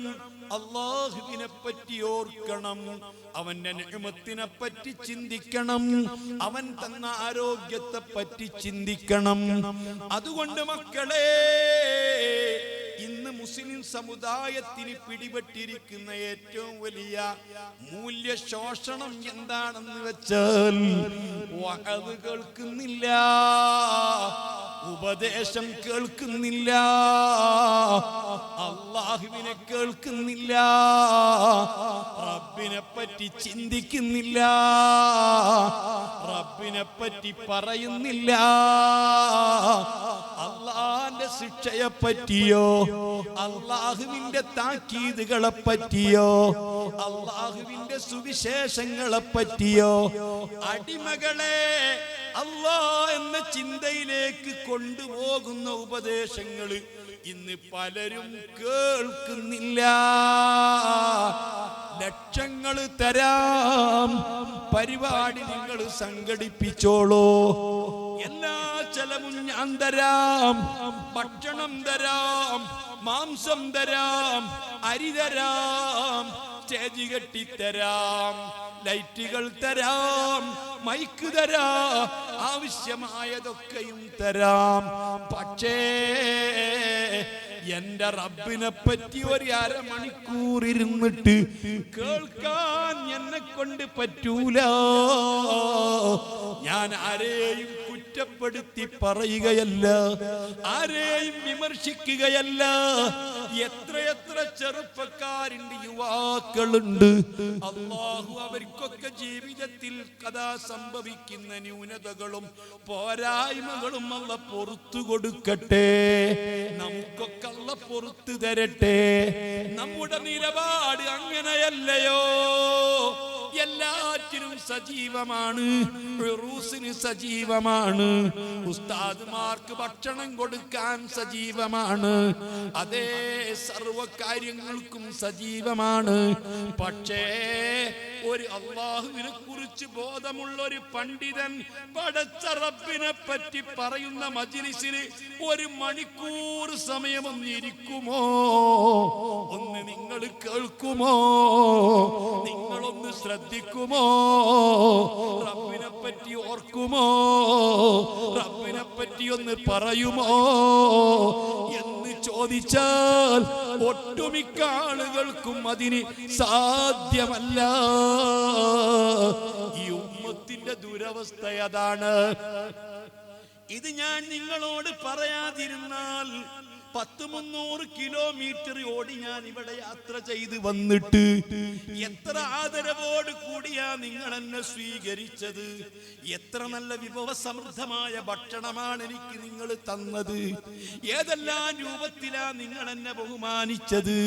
അല്ലാഹുവിനെ പറ്റി ഓർക്കണം, അവന്റെ നിഅമത്തിനെ പറ്റി ചിന്തിക്കണം, അവൻ തന്ന ആരോഗ്യത്തെ പറ്റി ചിന്തിക്കണം. അതുകൊണ്ട് മക്കളെ, ഇന്ന് മുസ്ലിം സമുദായത്തിന് പിടിപെട്ടിരിക്കുന്ന ഏറ്റവും വലിയ മൂല്യശോഷണം എന്താണെന്ന് വെച്ചാൽ, വഅദ് കേൾക്കുന്നില്ല, ഉപദേശം കേൾക്കുന്നില്ല, അല്ലാഹുവിനെ കേൾക്കുന്നില്ല, റബ്ബിനെ പറ്റി ചിന്തിക്കുന്നില്ല, റബ്ബിനെ പറ്റി പറയുന്നില്ല, അല്ലാഹുവിന്റെ ശിക്ഷയെ പറ്റിയോ, അല്ലാഹുവിന്റെ താക്കീതുകളെ പറ്റിയോ, അല്ലാഹുവിന്റെ സുവിശേഷങ്ങളെ പറ്റിയോ, അടിമകളെ അല്ലാഹ് എന്ന ചിന്തയിലേക്ക് കൊണ്ടുപോകുന്ന ഉപദേശങ്ങൾ ഇന്ന് പലരും കേൾക്കുന്നില്ല. ലക്ഷങ്ങൾ തരാം, പരിപാടി നിങ്ങൾ സംഘടിപ്പിച്ചോളൂ, എല്ലാ ചെലവും ഞാൻ തരാം, ഭക്ഷണം തരാം, മാംസം തരാം, അരി തരാം, സ്റ്റേജ് കെട്ടിത്തരാം, ലൈറ്റുകൾ തരാം, മൈക്ക് തരാം, ആവശ്യമായതൊക്കെയും തരാം. പക്ഷേ എന്റെ റബ്ബിനെ പറ്റി ഒരു അരമണിക്കൂർ ഇരുന്നിട്ട് കേൾക്കാൻ എന്നെ കൊണ്ട് പറ്റൂല. ഞാൻ ആരെയും കുറ്റപ്പെടുത്തി പറയുകയല്ല, ആരെയും വിമർശിക്കുകയല്ല. എത്രയെത്ര ചെറുപ്പക്കാരുണ്ട്, യുവാക്കളുണ്ട്. അല്ലാഹു അവർക്കൊക്കെ ജീവിതത്തിൽ കഥാ സംഭവിക്കുന്ന ന്യൂനതകളും പോരായ്മകളും അള്ള പുറത്തു കൊടുക്കട്ടെ. നമുക്കൊക്കെ അള്ള പുറത്തു തരട്ടെ. നമ്മുടെ നിലപാട് അങ്ങനെയല്ലയോ? എല്ലാറ്റിനും സജീവമാണ്, ഉറൂസിന് സജീവമാണ്, ഉസ്താദ്മാർക്ക് ഭക്ഷണം കൊടുക്കാൻ സജീവമാണ്, അതേ സർവ കാര്യങ്ങൾക്കും സജീവമാണ്. പക്ഷേ ഒരു അല്ലാഹുവിനെ കുറിച്ച് ബോധമുള്ള ഒരു പണ്ഡിതൻ പടച്ച റബ്ബിനെ പറ്റി പറയുന്ന മജ്‌ലിസിന് ഒരു മണിക്കൂർ സമയം ഒന്ന് ഇരിക്കുമോ? ഒന്ന് നിങ്ങൾ കേൾക്കുമോ? നിങ്ങളൊന്ന് ശ്രദ്ധിക്കുമോ? റബ്ബിനെ പറ്റി ഓർക്കുമോ? റബ്ബിനെ പറ്റി ഒന്ന് പറയുമോ എന്ന് ചോദിച്ചാൽ ഒട്ടുമിക്ക ആളുകൾക്കും അതിന് സാധ്യമല്ല. ഈ ഉമ്മത്തിന്റെ ദുരവസ്ഥ അതാണ്. ഇത് ഞാൻ നിങ്ങളോട് പറയാതിരുന്നാൽ 100-300 കിലോമീറ്റർ ഓടി ഞാൻ ഇവിടെ യാത്ര ചെയ്ത് വന്നിട്ട് എത്ര ആദരവോട് കൂടിയാ നിങ്ങൾ എന്നെ സ്വീകരിച്ചത്. എത്ര നല്ല വിഭവസമൃദ്ധമായ ഭക്ഷണമാണ് എനിക്ക് നിങ്ങൾ തന്നത്. ഏതെല്ലാം രൂപത്തിലാ നിങ്ങൾ എന്നെ ബഹുമാനിച്ചത്.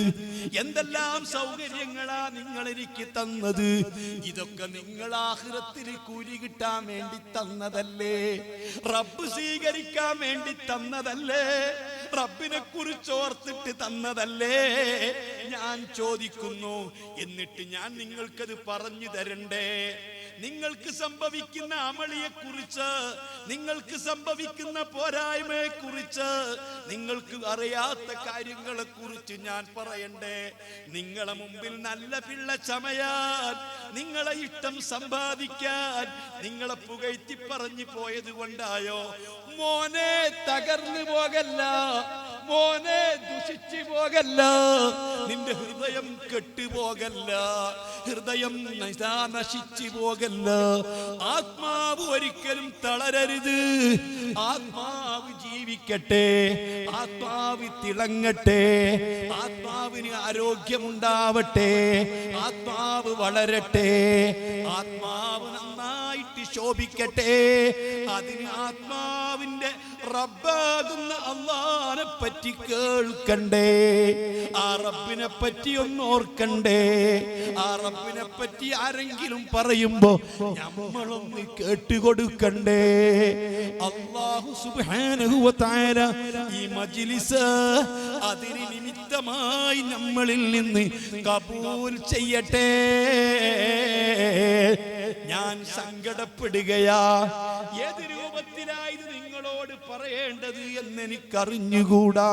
എന്തെല്ലാം സൗകര്യങ്ങളാ നിങ്ങൾ എനിക്ക് തന്നത്. ഇതൊക്കെ നിങ്ങൾ ആഖിറത്തിൽ കൂലി കിട്ടാൻ വേണ്ടി തന്നതല്ലേ? റബ്ബ് സ്വീകരിക്കാൻ വേണ്ടി തന്നതല്ലേ? റബ്ബിനെ കുറിച്ച് ഓർത്തിട്ട് തന്നതല്ലേ? ഞാൻ ചോദിക്കുന്നു. എന്നിട്ട് ഞാൻ നിങ്ങൾക്കത് പറഞ്ഞു തരണ്ടേ? നിങ്ങൾക്ക് സംഭവിക്കുന്ന അമളിയെ കുറിച്ച്, നിങ്ങൾക്ക് സംഭവിക്കുന്ന പോരായ്മയെ കുറിച്ച്, നിങ്ങൾക്ക് അറിയാത്ത കാര്യങ്ങളെ കുറിച്ച് ഞാൻ പറയണ്ടേ? നിങ്ങളെ മുമ്പിൽ നല്ല പിള്ള ചമയാൻ, നിങ്ങളെ ഇഷ്ടം സമ്പാദിക്കാൻ, നിങ്ങളെ പുകഴ്ത്തി പറഞ്ഞു പോയത് കൊണ്ടായോ? മോനെ തകർന്നു പോകല്ല, മോനെ ദുഷിച്ചു പോകല്ല, നിന്റെ ഹൃദയം കെട്ടുപോകല്ല, ഹൃദയം നശിച്ചു പോകല്ല. ആത്മാവ് ഒരിക്കലും തളരരുത്. ആത്മാവ് ജീവിക്കട്ടെ, ആത്മാവ് തിളങ്ങട്ടെ, ആത്മാവിന് ആരോഗ്യമുണ്ടാവട്ടെ, ആത്മാവ് വളരട്ടെ, ആത്മാവ് നന്നായിട്ട് ശോഭിക്കട്ടെ. അതിന് ആത്മാവിന്റെ റബ്ബാകുന്ന അല്ലാഹനെ പറ്റി കേൾക്കണ്ടേ? ആ റബ്ബിനെ പറ്റി ഒന്ന് ഓർക്കണ്ടേ? ആ റബ്ബിനെ പറ്റി ആരെങ്കിലും പറയുമ്പോ നമ്മളൊന്ന് കേട്ടുകൊടുക്കണ്ടേ? അല്ലാഹു സുബ്ഹാനഹു വ തആല ഈ മജ്‌ലിസ് അതിന് നിമിത്തമായി നമ്മളിൽ നിന്ന് കബൂൽ ചെയ്യട്ടെ. ഞാൻ സങ്കടപ്പെടുകയാ. ഏത് രൂപത്തിലായത് നിങ്ങളോട് പറയേണ്ടത് എന്നെനിക്കറിഞ്ഞുകൂടാ.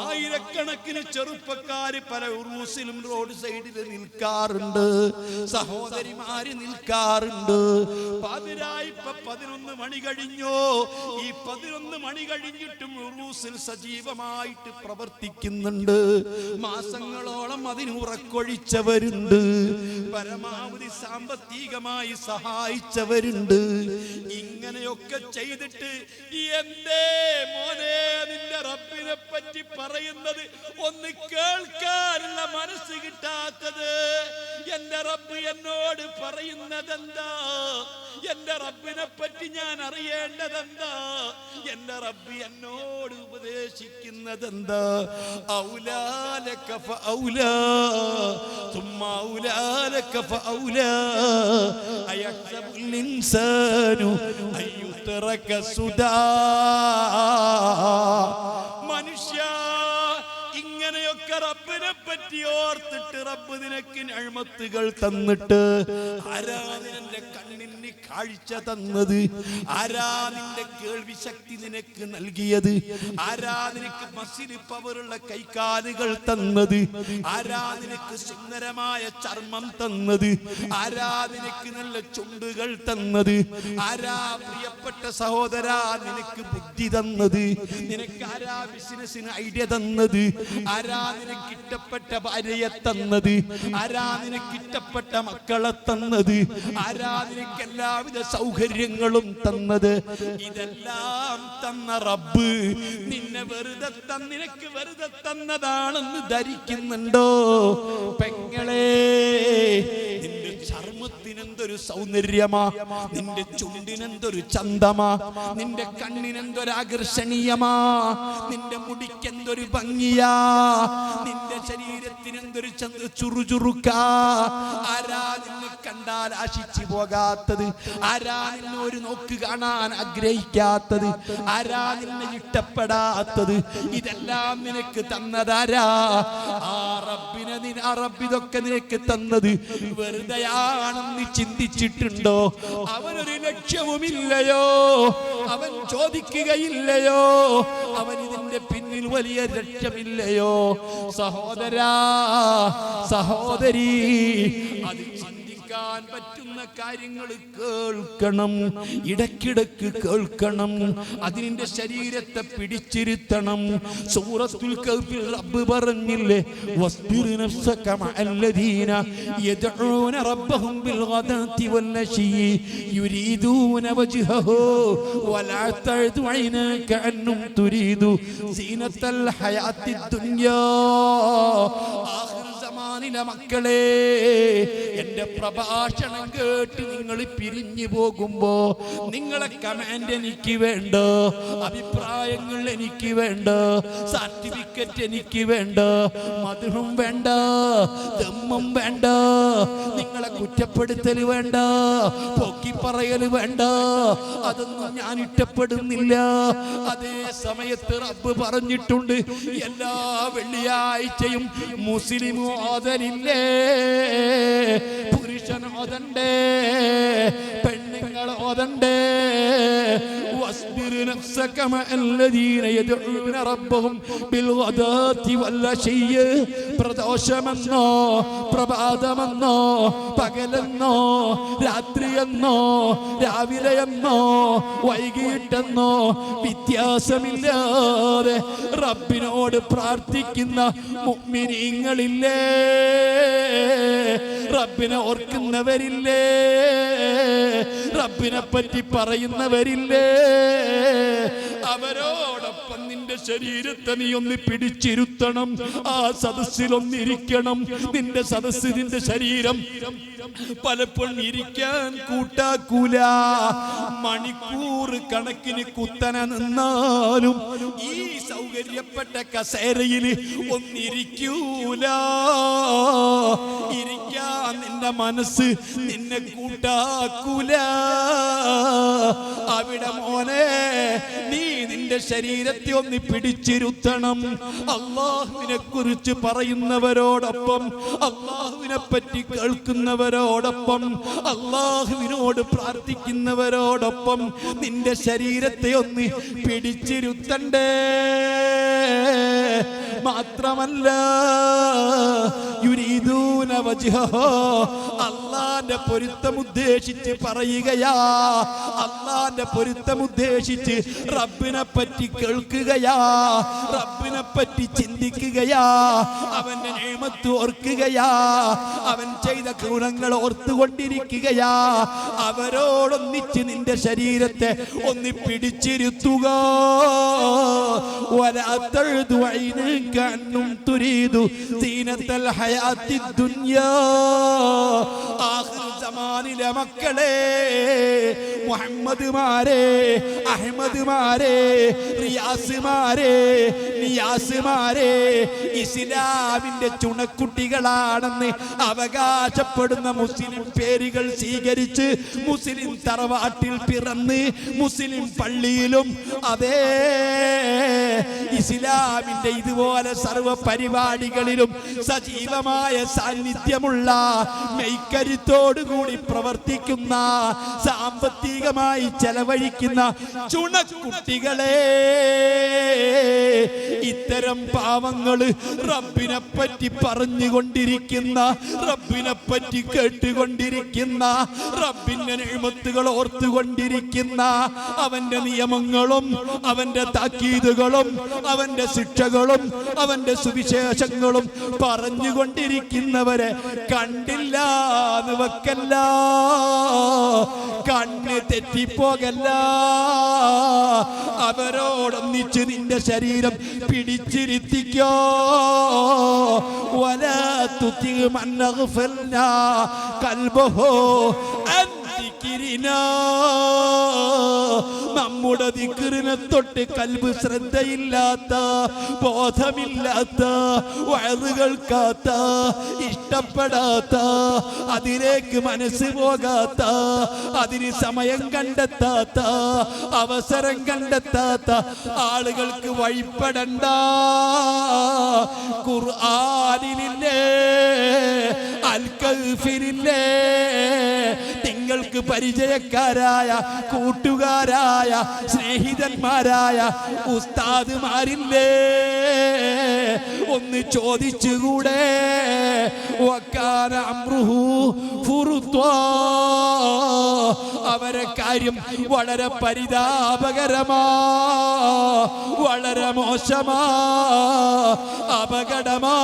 ആയിരക്കണക്കിന് ചെറുപ്പക്കാര് പല ഉറൂസിലും റോഡ് സൈഡിൽ നിൽക്കാറുണ്ട്, സഹോദരിമാര് നിൽക്കാറുണ്ട്. പാതിരായി 11 മണി കഴിഞ്ഞോ? ഈ 11 മണി കഴിഞ്ഞിട്ടും ഉറൂസിൽ സജീവമായിട്ട് പ്രവർത്തിക്കുന്നുണ്ട്. മാസങ്ങളോളം അതിന് ഉറക്കൊഴിച്ചവരുണ്ട്, പരമാവധി സാമ്പത്തികമായി സഹായിച്ചവരുണ്ട്. ഇങ്ങനെയൊക്കെ ചെയ്തിട്ട് എന്തേ മോനെ നിന്റെ റബ്ബിനെ പറ്റി പറയുന്നത് ഒന്ന് കേൾക്കാനുള്ള മനസ്സ് കിട്ടാത്തത്? എന്റെ റബ്ബ് എന്നോട് പറയുന്നത് എന്താ? എന്റെ റബ്ബിനെ പറ്റി ഞാൻ അറിയേണ്ടതെന്താ? എന്റെ റബ്ബ് എന്നോട് ഉപദേശിക്കുന്നത് എന്താ? ഔലാലക ഫഔലാ തുമ്മ ഔലാലക ഫഔലാ അയഹ്സബുൽ ഇൻസാനു അയ്യുതറക സുദാ. മനുഷ്യ, ഇങ്ങനെയൊക്കെ റബ്ബിനെ പറ്റി ഓർത്തിട്ട് റബ്ബ് നിനക്ക് നിഅമത്തുകൾ തന്നിട്ട് ആരാ നിന്റെ കണ്ണിന് കാഴ്ച തന്നത്? ആരാ നിന്റെ കേൾവി ശക്തി നിനക്ക് നൽകിയത്? ആരാ നിനക്ക് മസിൽ പവറുള്ള കൈകാലുകൾ തന്നത്? ആരാ നിനക്ക് സുന്ദരമായ ചർമ്മം തന്നത്? ആരാ നിനക്ക് നല്ല ചുണ്ടുകൾ തന്നത്? ആരാ പ്രിയപ്പെട്ട സഹോദരാ നിനക്ക് ബുദ്ധി തന്നത്? നിനക്ക് ആരാ ബിസിനസിന് ഐഡിയ തന്നത്? ആരാ നിനക്ക് ഇഷ്ടപ്പെട്ട ഭാര്യയെ തന്നത്? ആരാ നിനക്ക് ഇഷ്ടപ്പെട്ട മക്കളെ തന്നത്? ആരാ നിനക്ക് എല്ലാവിധ സൗകര്യങ്ങളും തന്നത്? ഇതെല്ലാം തന്ന റബ്ബ് നിന്നെ നിനക്ക് വെറുതെ തന്നതാണെന്ന് ധരിക്കുന്നുണ്ടോ? പെങ്ങളെ, നിന്റെ ചർമ്മത്തിനെന്തൊരു സൗന്ദര്യമാ, നിന്റെ ചുണ്ടിനെന്തൊരു ചന്തമാ, നിന്റെ കണ്ണിനെന്തൊരു ആകർഷണീയമാ, നിന്റെ മുടിക്കെന്തൊരു ഭംഗിയാ, നിന്റെ ശരീരത്തിനെന്തൊരു ചുറുചുറുക്കാ. ആരാ നിന്നെ കണ്ടാൽ ആശിച്ചു പോകാത്തത്? ആരാ നിന്നെ ഒരു നോക്ക് കാണാൻ ആഗ്രഹിക്കാത്തത്? ആരാ നിന്നെ ഇഷ്ടപ്പെടാത്തത്? ഇതെല്ലാം നിനക്ക് തന്നതാരാ? ആ റബ്ബിതൊക്കെ നിനക്ക് തന്നത് വെറുതെയാണെന്ന് ചിന്തിച്ചിട്ടുണ്ടോ? അവനൊരു ലക്ഷ്യവുമില്ലയോ? അവൻ ചോദിക്കുകയില്ലയോ? അവൻ ഇതിന്റെ പിന്നിൽ വലിയ ലക്ഷ്യമില്ലയോ? സഹോദരാ, സഹോദരി, അത് ചിന്തിക്കാൻ പറ്റുന്ന കാര്യങ്ങൾ കേൾക്കണം, ഇടയ്ക്കിടയ്ക്ക് കേൾക്കണം. അതിന്റെ ശരീരത്തെ പിടിച്ചിരുത്തണം. സൂറത്തുൽ കഹ്ഫിൽ റബ്ബ് പറഞ്ഞില്ലേ, വസ്ബിർ നഫ്സക മഅല്ലദീന യദ്ഊന റബ്ബഹും ബിൽഗദാതി വല്ലശീ യുരീദൂന വജ്ഹഹു വലാ തഅദു ഐനാക അൻഹും തുരീദു സീനത്തൽ ഹയാത്തിദ് ദുനിയാ. മക്കളെ, എന്റെ പ്രഭാഷണം കേട്ട് നിങ്ങൾ പിരിഞ്ഞു പോകുമ്പോ നിങ്ങളെ കമാൻഡ് എനിക്ക് വേണ്ട, അഭിപ്രായങ്ങൾ എനിക്ക് വേണ്ട, സർട്ടിഫിക്കറ്റ് എനിക്ക് വേണ്ട, മധുരം വേണ്ട, ദമ്മും വേണ്ട, നിങ്ങളെ കുറ്റപ്പെടുത്തൽ വേണ്ട, പൊക്കി പറയൽ വേണ്ട. അതൊന്നും ഞാൻ ഇഷ്ടപ്പെടുന്നില്ല. അതേ സമയത്ത് റബ്ബ് പറഞ്ഞിട്ടുണ്ട്, എല്ലാ വെള്ളിയാഴ്ചയും മുസ്ലിം ഓതലില്ലേ? പുരുഷൻ ഓതണ്ടേ, പെണ്ണുങ്ങൾ ഓതണ്ടേ. വസ്ബിർ നഫ്സക മഅല്ലദീന യദ്ഊന റബ്ബഹും ബിൽഗദാതി വല്ലശീ. പ്രദോഷമെന്നോ പ്രഭാതമെന്നോ പകലെന്നോ രാത്രിയെന്നോ രാവിലെയെന്നോ വൈകിട്ടെന്നോ വ്യത്യാസമില്ലാതെ റബ്ബിനോട് പ്രാർത്ഥിക്കുന്ന മുഅ്മിനീങ്ങളില്ലേ? റബ്ബിനെ ഓർക്കുന്നവരില്ലേ? റബ്ബിനെ പറ്റി പറയുന്നവരില്ലേ? അവരോടൊപ്പം നിന്റെ ശരീരത്തെ നീ ഒന്ന് പിടിച്ചിരുത്തണം. ആ സദസ്സിലൊന്നിരിക്കണം. നിന്റെ സദസ്സ്, നിന്റെ ശരീരം പലപ്പോഴും ഇരിക്കാൻ കൂട്ടാക്കൂല. മണിക്കൂർ കണക്കിന് കുത്തന നിന്നാലും ഈ സൗകര്യപ്പെട്ട കസേരയിൽ ഒന്നിരിക്കൂല. ഇരിക്കാൻ നിന്റെ മനസ്സ് നിന്നെ കൂട്ടാക്കൂല. അവിടെ മോനെ, നീ നിന്റെ ശരീരത്തെ ഒന്ന് പിടിച്ചിരുത്തണം. അള്ളാഹുവിനെ കുറിച്ച് പറയുന്നവരോടൊപ്പം, അള്ളാഹുവിനെ പറ്റി കേൾക്കുന്നവരോടൊപ്പം, അള്ളാഹുവിനോട് പ്രാർത്ഥിക്കുന്നവരോടൊപ്പം നിന്റെ ശരീരത്തെ ഒന്ന് പിടിച്ചിരുത്തണ്ടേ. മാത്രമല്ല, യുരീദൂന വജ്ഹഹു, അല്ലാഹുവിന്റെ പൊരുത്തം ഉദ്ദേശിച്ച് പറയുകയാ. അല്ലാഹുവിന്റെ പൊരുത്തം ഉദ്ദേശിച്ച് റബ്ബിനെ പറ്റി കേൾക്കുകയാ, റബ്ബിനെ പറ്റി ചിന്തിക്കുകയാ, അവന്റെ നിഅമത്ത് ഓർക്കുകയാ, അവൻ ചെയ്ത ഗുണങ്ങൾ ഓർത്തുകൊണ്ടിരിക്കുകയാ. അവരോടൊന്നിച്ച് നിന്റെ ശരീരത്തെ ഒന്ന് പിടിച്ചിരുത്തുക. വലാ തഅദു ഐനക അൻഹും തുരീദു സീനത്തൽ ഹയാത്തിദ് ദുനിയാ. ആഖിർ സമാനിലെ മക്കളെ, മുഹമ്മദ്മാരെ, അഹ്മദ്മാരെ, റിയാസ്മാരെ, നിയാസ്മാരെ, ഇസ്ലാമിന്റെ ചുണക്കുട്ടികളാണെന്ന് അവകാശപ്പെടുന്ന മുസ്ലിം പേരുകൾ സ്വീകരിച്ച് മുസ്ലിം തറവാട്ടിൽ പിറന്ന് മുസ്ലിം പള്ളിയിലും അതേ ഇസ്ലാമിന്റെ ഇതുപോലെ സർവ പരിപാടികളിലും സജീവമായ സാന്നിധ്യമുള്ള മെയ്ക്കരുത്തോടുകൂടി പ്രവർത്തിക്കുന്ന സാമ്പത്തികമായി ചെലവഴിക്കുന്ന ചുണക്കുട്ടികളെ, ഇത്തരം പാവങ്ങള് റബ്ബിനെ പറ്റി പറഞ്ഞുകൊണ്ടിരിക്കുന്ന, റബ്ബിനെ പറ്റി കേട്ടുകൊണ്ടിരിക്കുന്ന, റബ്ബിന്റെ നിഅമത്തുകൾ ഓർത്തുകൊണ്ടിരിക്കുന്ന, അവന്റെ നിയമങ്ങളും അവന്റെ താക്കീതുകളും അവന്റെ ശിക്ഷകളും അവന്റെ സുവിശേഷങ്ങളും പറഞ്ഞുകൊണ്ടിരിക്കുന്നവരെ കണ്ടില്ല എന്ന് വെക്കല്ല, കണ്ണ് തെറ്റിപ്പോകല്ല. അവരോടൊന്നിച്ച് നിന്റെ ശരീരം പിടിച്ചിരുത്തിക്കോ. വലാ തുതി മൻ അഗ്ഫൽനാ ഖൽബഹു അൻ ദിക്രിനാ. നമ്മുടെ ദിക്റിനെ തൊട്ട് കൽബ് ശ്രദ്ധയില്ലാത്ത, ബോധമില്ലാത്ത, വഅദ് കേൾക്കാത്ത, ഇഷ്ടപ്പെടാത്ത, അതിലേക്ക് മനസ്സ് പോകാത്ത, അതിന് സമയം കണ്ടെത്താത്ത, അവസരം കണ്ടെത്താത്ത ആളുകൾക്ക് വഴിപ്പെടണ്ട. ഖുർആനിലില്ലേ, അൽ കഹ്ഫിലില്ലേ, നിങ്ങൾക്ക് പരിചയക്കാരായ, കൂട്ടുകാരായ, സ്നേഹിതന്മാരായ ഉസ്താദുമാരില്ലേ, ഒന്ന് ചോദിച്ചുകൂടെ? വകാന അംറുഹു ഫുറുത്വാ. അവരെ കാര്യം വളരെ പരിതാപകരമാ, വളരെ മോശമാ, അപകടമാ.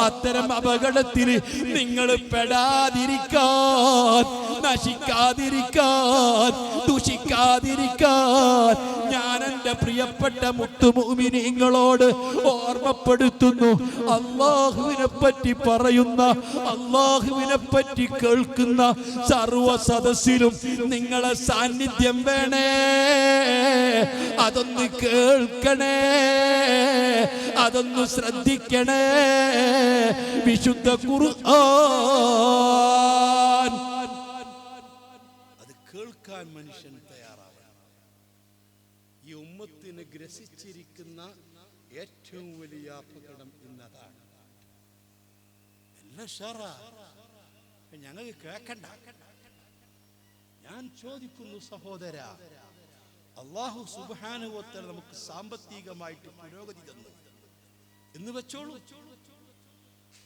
അത്തരം അപകടത്തിൽ നിങ്ങൾ പെടാതിരിക്കാൻ, നശിക്കാതിരിക്കാൻ, ദുഷിക്കാതിരിക്കാൻ ഞാൻ എൻ്റെ പ്രിയപ്പെട്ട മുത്തുമുഅ്മിനീങ്ങളോട് ഓർമ്മപ്പെടുത്തുന്നു. അല്ലാഹുവിനെ പറ്റി പറയുന്ന, അല്ലാഹുവിനെ പറ്റി കേൾക്കുന്ന സർവ സദസ്സിലും നിങ്ങളെ സാന്നിധ്യം വേണേ. അതൊന്ന് കേൾക്കണേ, അതൊന്ന് ശ്രദ്ധിക്കണേ. വിശുദ്ധ ഖുർആൻ അത് കേൾക്കാൻ മനുഷ്യൻ തയ്യാറാവണം. ഈ ഉമ്മത്തിനെ ഗ്രസിച്ചിരിക്കുന്ന ഏറ്റവും വലിയ അപകടം ഇന്നതാണ്. എല്ലാം ഷറാ, ഞങ്ങൾക്ക് കേൾക്കണ്ട. ഞാൻ ചോദിക്കുന്നു സഹോദര, അല്ലാഹു സുബ്ഹാനഹു വ തആല നമുക്ക് സാമ്പത്തികമായിട്ട് പുരോഗതി തന്നു എന്ന് വെച്ചോളൂ,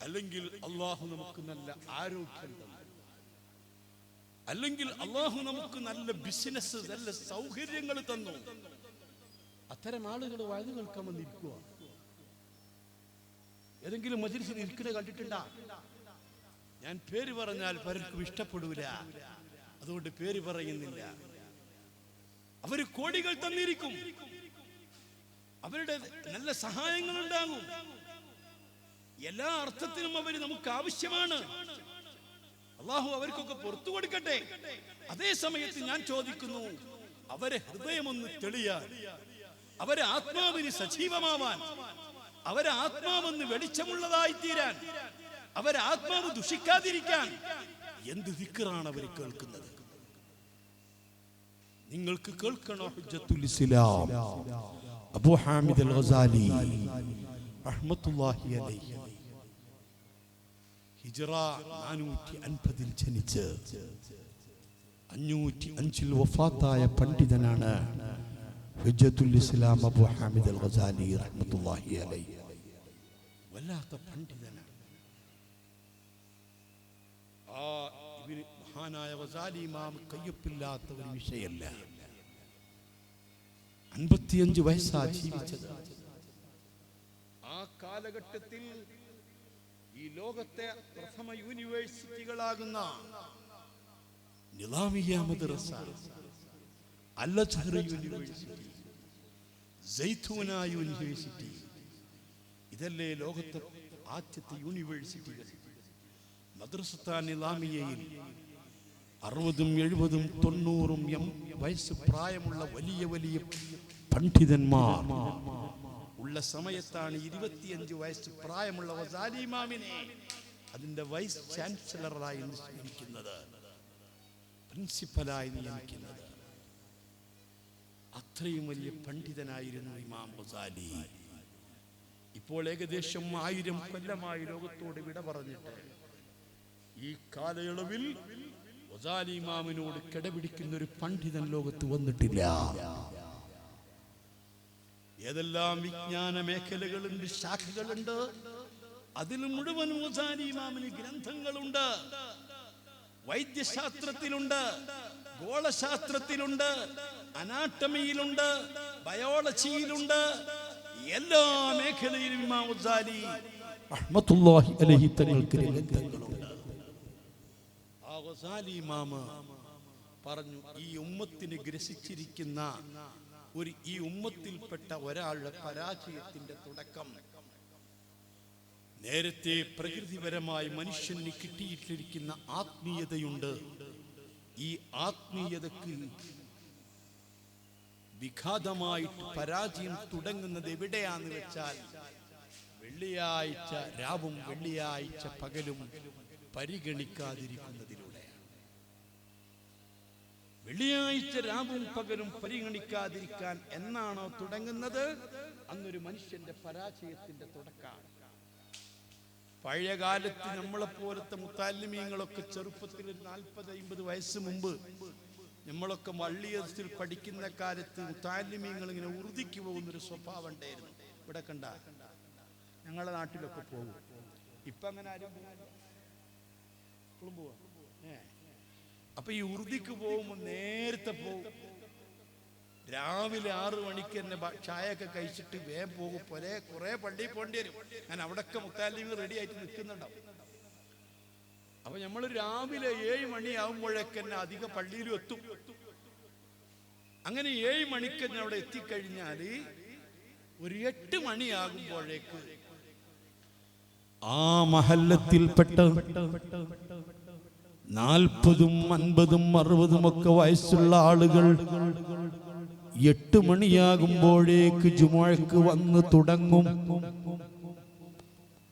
അല്ലെങ്കിൽ അല്ലാഹു നമുക്ക് നല്ല ആരോഗ്യം തന്നു, അല്ലെങ്കിൽ അല്ലാഹു നമുക്ക് നല്ല ബിസിനസ്, നല്ല സൗകര്യങ്ങൾ തന്നു. അത്തരം ആളുകൾ വഴി കേൾക്കാൻ വന്നിരിക്കുക. ഏതെങ്കിലും മജ്‌ലിസിൽ ഇരിക്കുന്നത് കണ്ടിട്ടുണ്ടാ? ഞാൻ പേര് പറഞ്ഞാൽ പലർക്കും ഇഷ്ടപ്പെടൂല, അതുകൊണ്ട് പേര് പറയുന്നില്ല. അവര് കോടികൾ തന്നിരിക്കും, അവരുടെ നല്ല സഹായങ്ങൾ ഉണ്ടാകും, എല്ലാ അർത്ഥത്തിലും അവര് നമുക്ക് ആവശ്യമാണ്. അല്ലാഹു അവർക്കൊക്കെ പുറത്തു കൊടുക്കട്ടെ. അതേ സമയത്ത് ഞാൻ ചോദിക്കുന്നു, അവരെ ഹൃദയമൊന്ന് തെളിയാൻ, അവരെ ആത്മാവിന് സജീവമാവാൻ, അവരെ ആത്മാവൊന്ന് വെളിച്ചമുള്ളതായി തീരാൻ, അവരെ ആത്മാവ് ദുഷിക്കാതിരിക്കാൻ എന്ത് ദിക്റാണ് അവർ കേൾക്കുന്നത്? നിങ്ങൾക്ക് കേൾക്കണോ? ഹുജ്ജത്തുൽ ഇസ്ലാം അബൂ ഹാമിദ് അൽ ഗസാലി റഹ്മത്തുള്ളാഹി അലൈഹി ഹിജ്റ 450 ജനിച്ച് 505 വഫാത്തായ പണ്ഡിതനാണ് ഹുജ്ജത്തുൽ ഇസ്ലാം അബൂ ഹാമിദ് അൽ ഗസാലി റഹ്മത്തുള്ളാഹി അലൈഹി. വല്ലാത്ത പണ്ഡിതനാണ്. ആ മഹാനായ ഗസാലി ഇമാം കയ്യൊപ്പില്ലാത്ത ഒരു വിഷയമല്ല. 55 വയസ്സാ ജീവിച്ചത്. ആ കാലഘട്ടത്തിൽ ഈ ലോകത്തെ പ്രഥമ യൂണിവേഴ്സിറ്റികളാകുന്ന നിലാമിയ മദ്രസ, അൽ അസ്ഹർ യൂണിവേഴ്സിറ്റി, സൈത്തൂന യൂണിവേഴ്സിറ്റി, ഇതല്ലേ ലോകത്തെ ആദ്യത്തെ യൂണിവേഴ്സിറ്റികൾ. മദ്രസത്താ നിലാമിയയിൽ 60ഉം 70ഉം 90ഉം വയസ്സ് പ്രായമുള്ള വലിയ വലിയ പണ്ഡിതന്മാർ ഉള്ള സമയത്താണ് 25 വയസ്സ് പ്രായമുള്ള ഗസാലി ഇമാമിനെ അതിന്റെ വൈസ് ചാൻസലറായി നിയമിക്കുന്നത്, പ്രിൻസിപ്പലായി നിയമിക്കുന്നത്. അത്രയും വലിയ പണ്ഡിതനായിരുന്നു ഇമാം ഗസാലി. ഇപ്പോൾ ഏകദേശം 1000 കൊല്ലമായി ലോകത്തോട് വിട പറഞ്ഞിട്ട് ഈ കാലയളവിൽ ഗസാലി ഇമാമിനോട് കിടപിടിക്കുന്ന ഒരു പണ്ഡിതൻ ലോകത്ത് വന്നിട്ടില്ല. ഏതെല്ലാം വിജ്ഞാന മേഖലകളുണ്ട്, ശാഖകളുണ്ട്, അതിൽ മുഴുവൻ ഗസാലി ഇമാമിന് ഗ്രന്ഥങ്ങളുണ്ട്. വൈദ്യശാസ്ത്രത്തിലുണ്ട്, ഗോളശാസ്ത്രത്തിലുണ്ട്, അനാട്ടമിയിലുണ്ട്, ബയോളജിയിലുണ്ട്, എല്ലാ മേഖലയിലും ഇമാം ഗസാലി റഹ്മത്തുള്ളാഹി അലൈഹി തങ്ങൾക്ക് ഗ്രന്ഥങ്ങളുണ്ട്. ആ ഗസാലി ഇമാം പറഞ്ഞു, ഈ ഉമ്മത്തിനെ ഗ്രസിച്ചിരിക്കുന്ന ഈ ഉമ്മത്തിൽപ്പെട്ട ഒരാളുടെ പരാജയത്തിന്റെ തുടക്കം നേരത്തെ പ്രകൃതിപരമായി മനുഷ്യന് കിട്ടിയിട്ടിരിക്കുന്ന ആത്മീയതയുണ്ട്. ഈ ആത്മീയതക്ക് വിഘാതമായിട്ട് പരാജയം തുടങ്ങുന്നത് എവിടെയാന്ന് വെച്ചാൽ വെള്ളിയാഴ്ച രാവും വെള്ളിയാഴ്ച പകലും പരിഗണിക്കാതിരിക്കുന്നതിലൂടെയാണ്. വെള്ളിയാഴ്ച രാവും പകലും പരിഗണിക്കാതിരിക്കാൻ എന്നാണോ തുടങ്ങുന്നത്, അന്നൊരു മനുഷ്യന്റെ പരാജയത്തിന്റെ തുടക്കമാണ്. പഴയ കാലത്ത് നമ്മളെപ്പോലത്തെ മുത്താലിമീങ്ങളൊക്കെ ചെറുപ്പത്തിൽ 40-50 വയസ്സ് മുമ്പ് നമ്മളൊക്കെ വള്ളിയത്തിൽ പഠിക്കുന്ന കാലത്ത് മുത്താലിമീങ്ങൾ ഇങ്ങനെ ഉറുതിക്ക് പോകുന്നൊരു സ്വഭാവം ഉണ്ടായിരുന്നു. ഇവിടെ കണ്ട ഞങ്ങളുടെ നാട്ടിലൊക്കെ പോകും. ഇപ്പൊ അങ്ങനെ ആരും പോവാ. അപ്പൊ ഈ ഉറുതിക്ക് പോകുമ്പോൾ നേരത്തെ പോകും. രാവിലെ 6 മണിക്ക് തന്നെ ചായയൊക്കെ കഴിച്ചിട്ട് വേഗം പോകും. കുറെ പള്ളിയിൽ പോകേണ്ടി വരും. ഞാൻ അവിടെയൊക്കെ മുത്താലിമീങ്ങൾ റെഡി ആയിട്ട് നിൽക്കുന്നുണ്ടാവും. അപ്പൊ നമ്മൾ രാവിലെ 7 മണിയാവുമ്പോഴേക്ക് തന്നെ അധിക പള്ളിയിലും എത്തും. അങ്ങനെ 7 മണിക്ക് തന്നെ അവിടെ എത്തിക്കഴിഞ്ഞാൽ ഒരു 8 മണിയാകുമ്പോഴേക്ക് ആ മഹല്ലത്തിൽപ്പെട്ട 40ഉം 50ഉം 60ഉം ഒക്കെ വയസ്സുള്ള ആളുകൾ 8 മണിയാകുമ്പോഴേക്ക് ജുമുഅക്ക് വന്ന് തുടങ്ങും.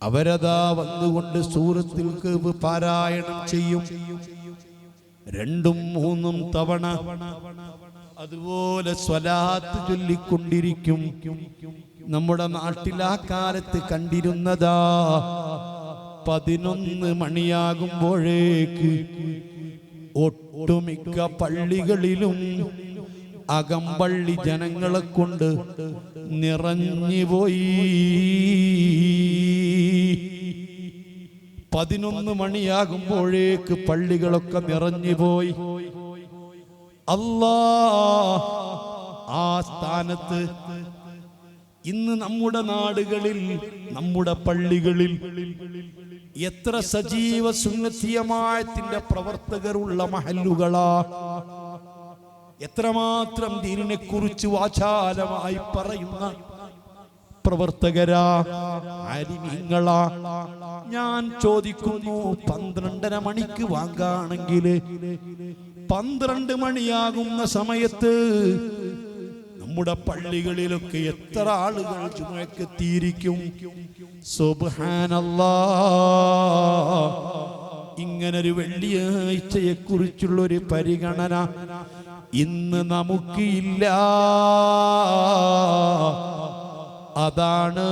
അവരതാ വന്നുകൊണ്ട് സൂറത്തുൽ കഹ്ഫ് പാരായണം ചെയ്യും. 2ഉം 3ഉം തവണ അതുപോലെ സ്വലാത്ത് ചൊല്ലിക്കൊണ്ടിരിക്കും. നമ്മുടെ നാട്ടിൽ ആ കാലത്ത് കണ്ടിരുന്നതാ 11 മണിയാകുമ്പോഴേക്ക് ഒട്ടുമിക്ക പള്ളികളിലും അകമ്പള്ളി ജനങ്ങളെ കൊണ്ട് നിറഞ്ഞുപോയി. 11 മണിയാകുമ്പോഴേക്ക് പള്ളികളൊക്കെ നിറഞ്ഞുപോയി. അല്ലാഹ്, ആ സ്ഥാനത്ത് ഇന്ന് നമ്മുടെ നാടുകളിൽ, നമ്മുടെ പള്ളികളിൽ എത്ര സജീവ സുന്നത്തിയമായത്തിന്റെ പ്രവർത്തകരുള്ള മഹല്ലുകളാ, എത്രമാത്രം ദീനിനെ കുറിച്ച് വാചാലമായി പറയുന്ന പ്രവർത്തകരാ, ആലിമീങ്ങളാ. ഞാൻ ചോദിക്കുന്നു, 12:30 മണിക്ക് വാങ്ങാണെങ്കിൽ 12 മണിയാകുന്ന സമയത്ത് നമ്മുടെ പള്ളികളിലൊക്കെ എത്ര ആളുകൾ ജുമുഅക്ക് എത്തിയിരിക്കും? സുബ്ഹാനല്ലാഹ്. ഇങ്ങനൊരു വെള്ളിയാഴ്ചയെ കുറിച്ചുള്ള ഒരു പരിഗണന ഇന്ന് നമുക്ക് ഇല്ല. അതാണ്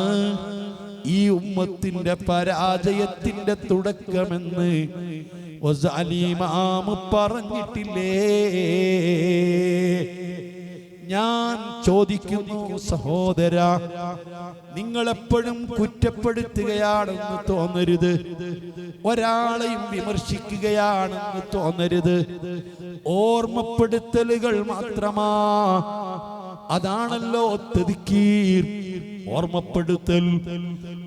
ഈ ഉമ്മത്തിന്റെ പരാജയത്തിന്റെ തുടക്കമെന്ന് ഗസാലി ഇമാം പറഞ്ഞിട്ടില്ലേ? ഞാൻ ചോദിക്കുന്നു സഹോദര, നിങ്ങളെപ്പോഴും കുറ്റപ്പെടുത്തുകയാണെന്ന് തോന്നരുത്, ഒരാളെയും വിമർശിക്കുകയാണെന്ന് തോന്നരുത്. ഓർമ്മപ്പെടുത്തലുകൾ മാത്രമാ. അതാണല്ലോ തദ്കീർ. ഓർമ്മപ്പെടുത്തൽ,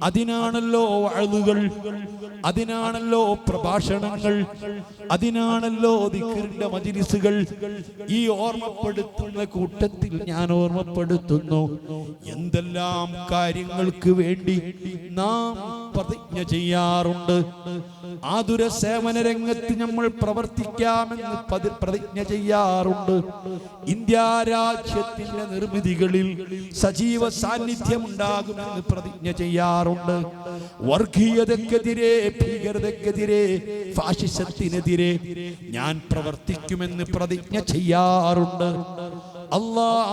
അതിനാണല്ലോ വഅളുകൾ, അതിനാണല്ലോ പ്രഭാഷണങ്ങൾ, അതിനാണല്ലോ ദിക്റിന്റെ മജ്‌ലിസുകൾ. ഈ ഓർമ്മപ്പെടുത്തുന്ന കൂട്ടത്തിൽ ഞാൻ ഓർമ്മപ്പെടുത്തുന്നു, എന്തെല്ലാം കാര്യങ്ങൾക്ക് വേണ്ടി നാം പ്രതിജ്ഞ ചെയ്യാറുണ്ട്. ആതുര സേവന രംഗത്ത് നമ്മൾ പ്രവർത്തിക്കാമെന്ന് പ്രതിജ്ഞ ചെയ്യാറുണ്ട്. ഇന്ത്യ രാജ്യത്തിന്റെ നിർമ്മിതികളിൽ സജീവ സാന്നിധ്യം ഉണ്ടാകുമെന്ന് പ്രതിജ്ഞ ചെയ്യാറുണ്ട്. വർഗീയതക്കെതിരെ, ഭീകരതക്കെതിരെ, ഫാഷിസത്തിനെതിരെ ഞാൻ പ്രവർത്തിക്കുമെന്ന് പ്രതിജ്ഞ ചെയ്യാറുണ്ട്.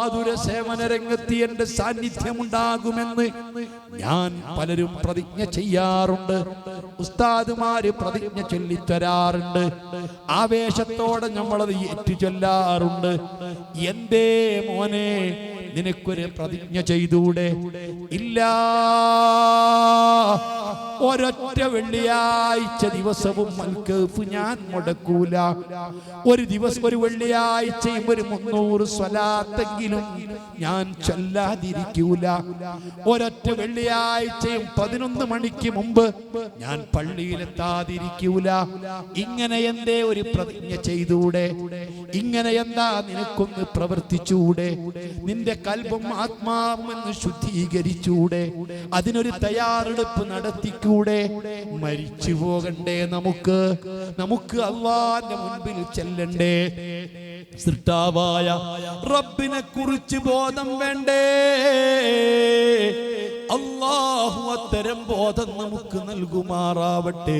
ആതുര സേവന രംഗത്ത് എന്റെ സാന്നിധ്യം ഉണ്ടാകുമെന്ന് ഞാൻ പലരും പ്രതിജ്ഞ ചെയ്യാറുണ്ട്. ഉസ്താദുമാര് പ്രതിജ്ഞ ചൊല്ലിത്തരാറുണ്ട്. ആവേശത്തോടെ നമ്മളത് ഏറ്റുചൊല്ലാറുണ്ട്. എന്തേ മോനെ, നിനക്കൊരു പ്രതിജ്ഞ ചെയ്തൂടെ? ഇല്ല, ഒരൊറ്റ വെള്ളിയാഴ്ച ദിവസവും മൽക്കഫ് ഞാൻ മുടക്കൂല. ഒരു ദിവസം, ഒരു വെള്ളിയാഴ്ചയും ഒരു 300 സ്വലാത്തെങ്കിലും ഞാൻ ചൊല്ലാതിരിക്കൂല. ഒരൊറ്റ വെള്ളിയാഴ്ചയും 11 മണിക്ക് മുമ്പ് ഞാൻ പള്ളിയിലെത്താതിരിക്കൂല. ഇങ്ങനെ എന്തേ ഒരു പ്രതിജ്ഞ ചെയ്തൂടെ? ഇങ്ങനെ എന്താ നിനക്കൊന്ന് പ്രവർത്തിച്ചൂടെ? നിന്റെ കൽബും ആത്മാവും എന്ന് ശുദ്ധീകരിച്ചൂടെ? അതിനൊരു തയ്യാറെടുപ്പ് നടത്തിക്കൂടെ? മരിച്ചു പോകണ്ടേ നമുക്ക് അല്ലാഹുവിന്റെ മുൻപിൽ ചെല്ലണ്ടേ? സൃഷ്ടാവായ റബ്ബിനെ കുറിച്ച് ബോധം വേണ്ടേ? അല്ലാഹു അത്തരം ബോധം നമുക്ക് നൽകുമാറാവട്ടെ.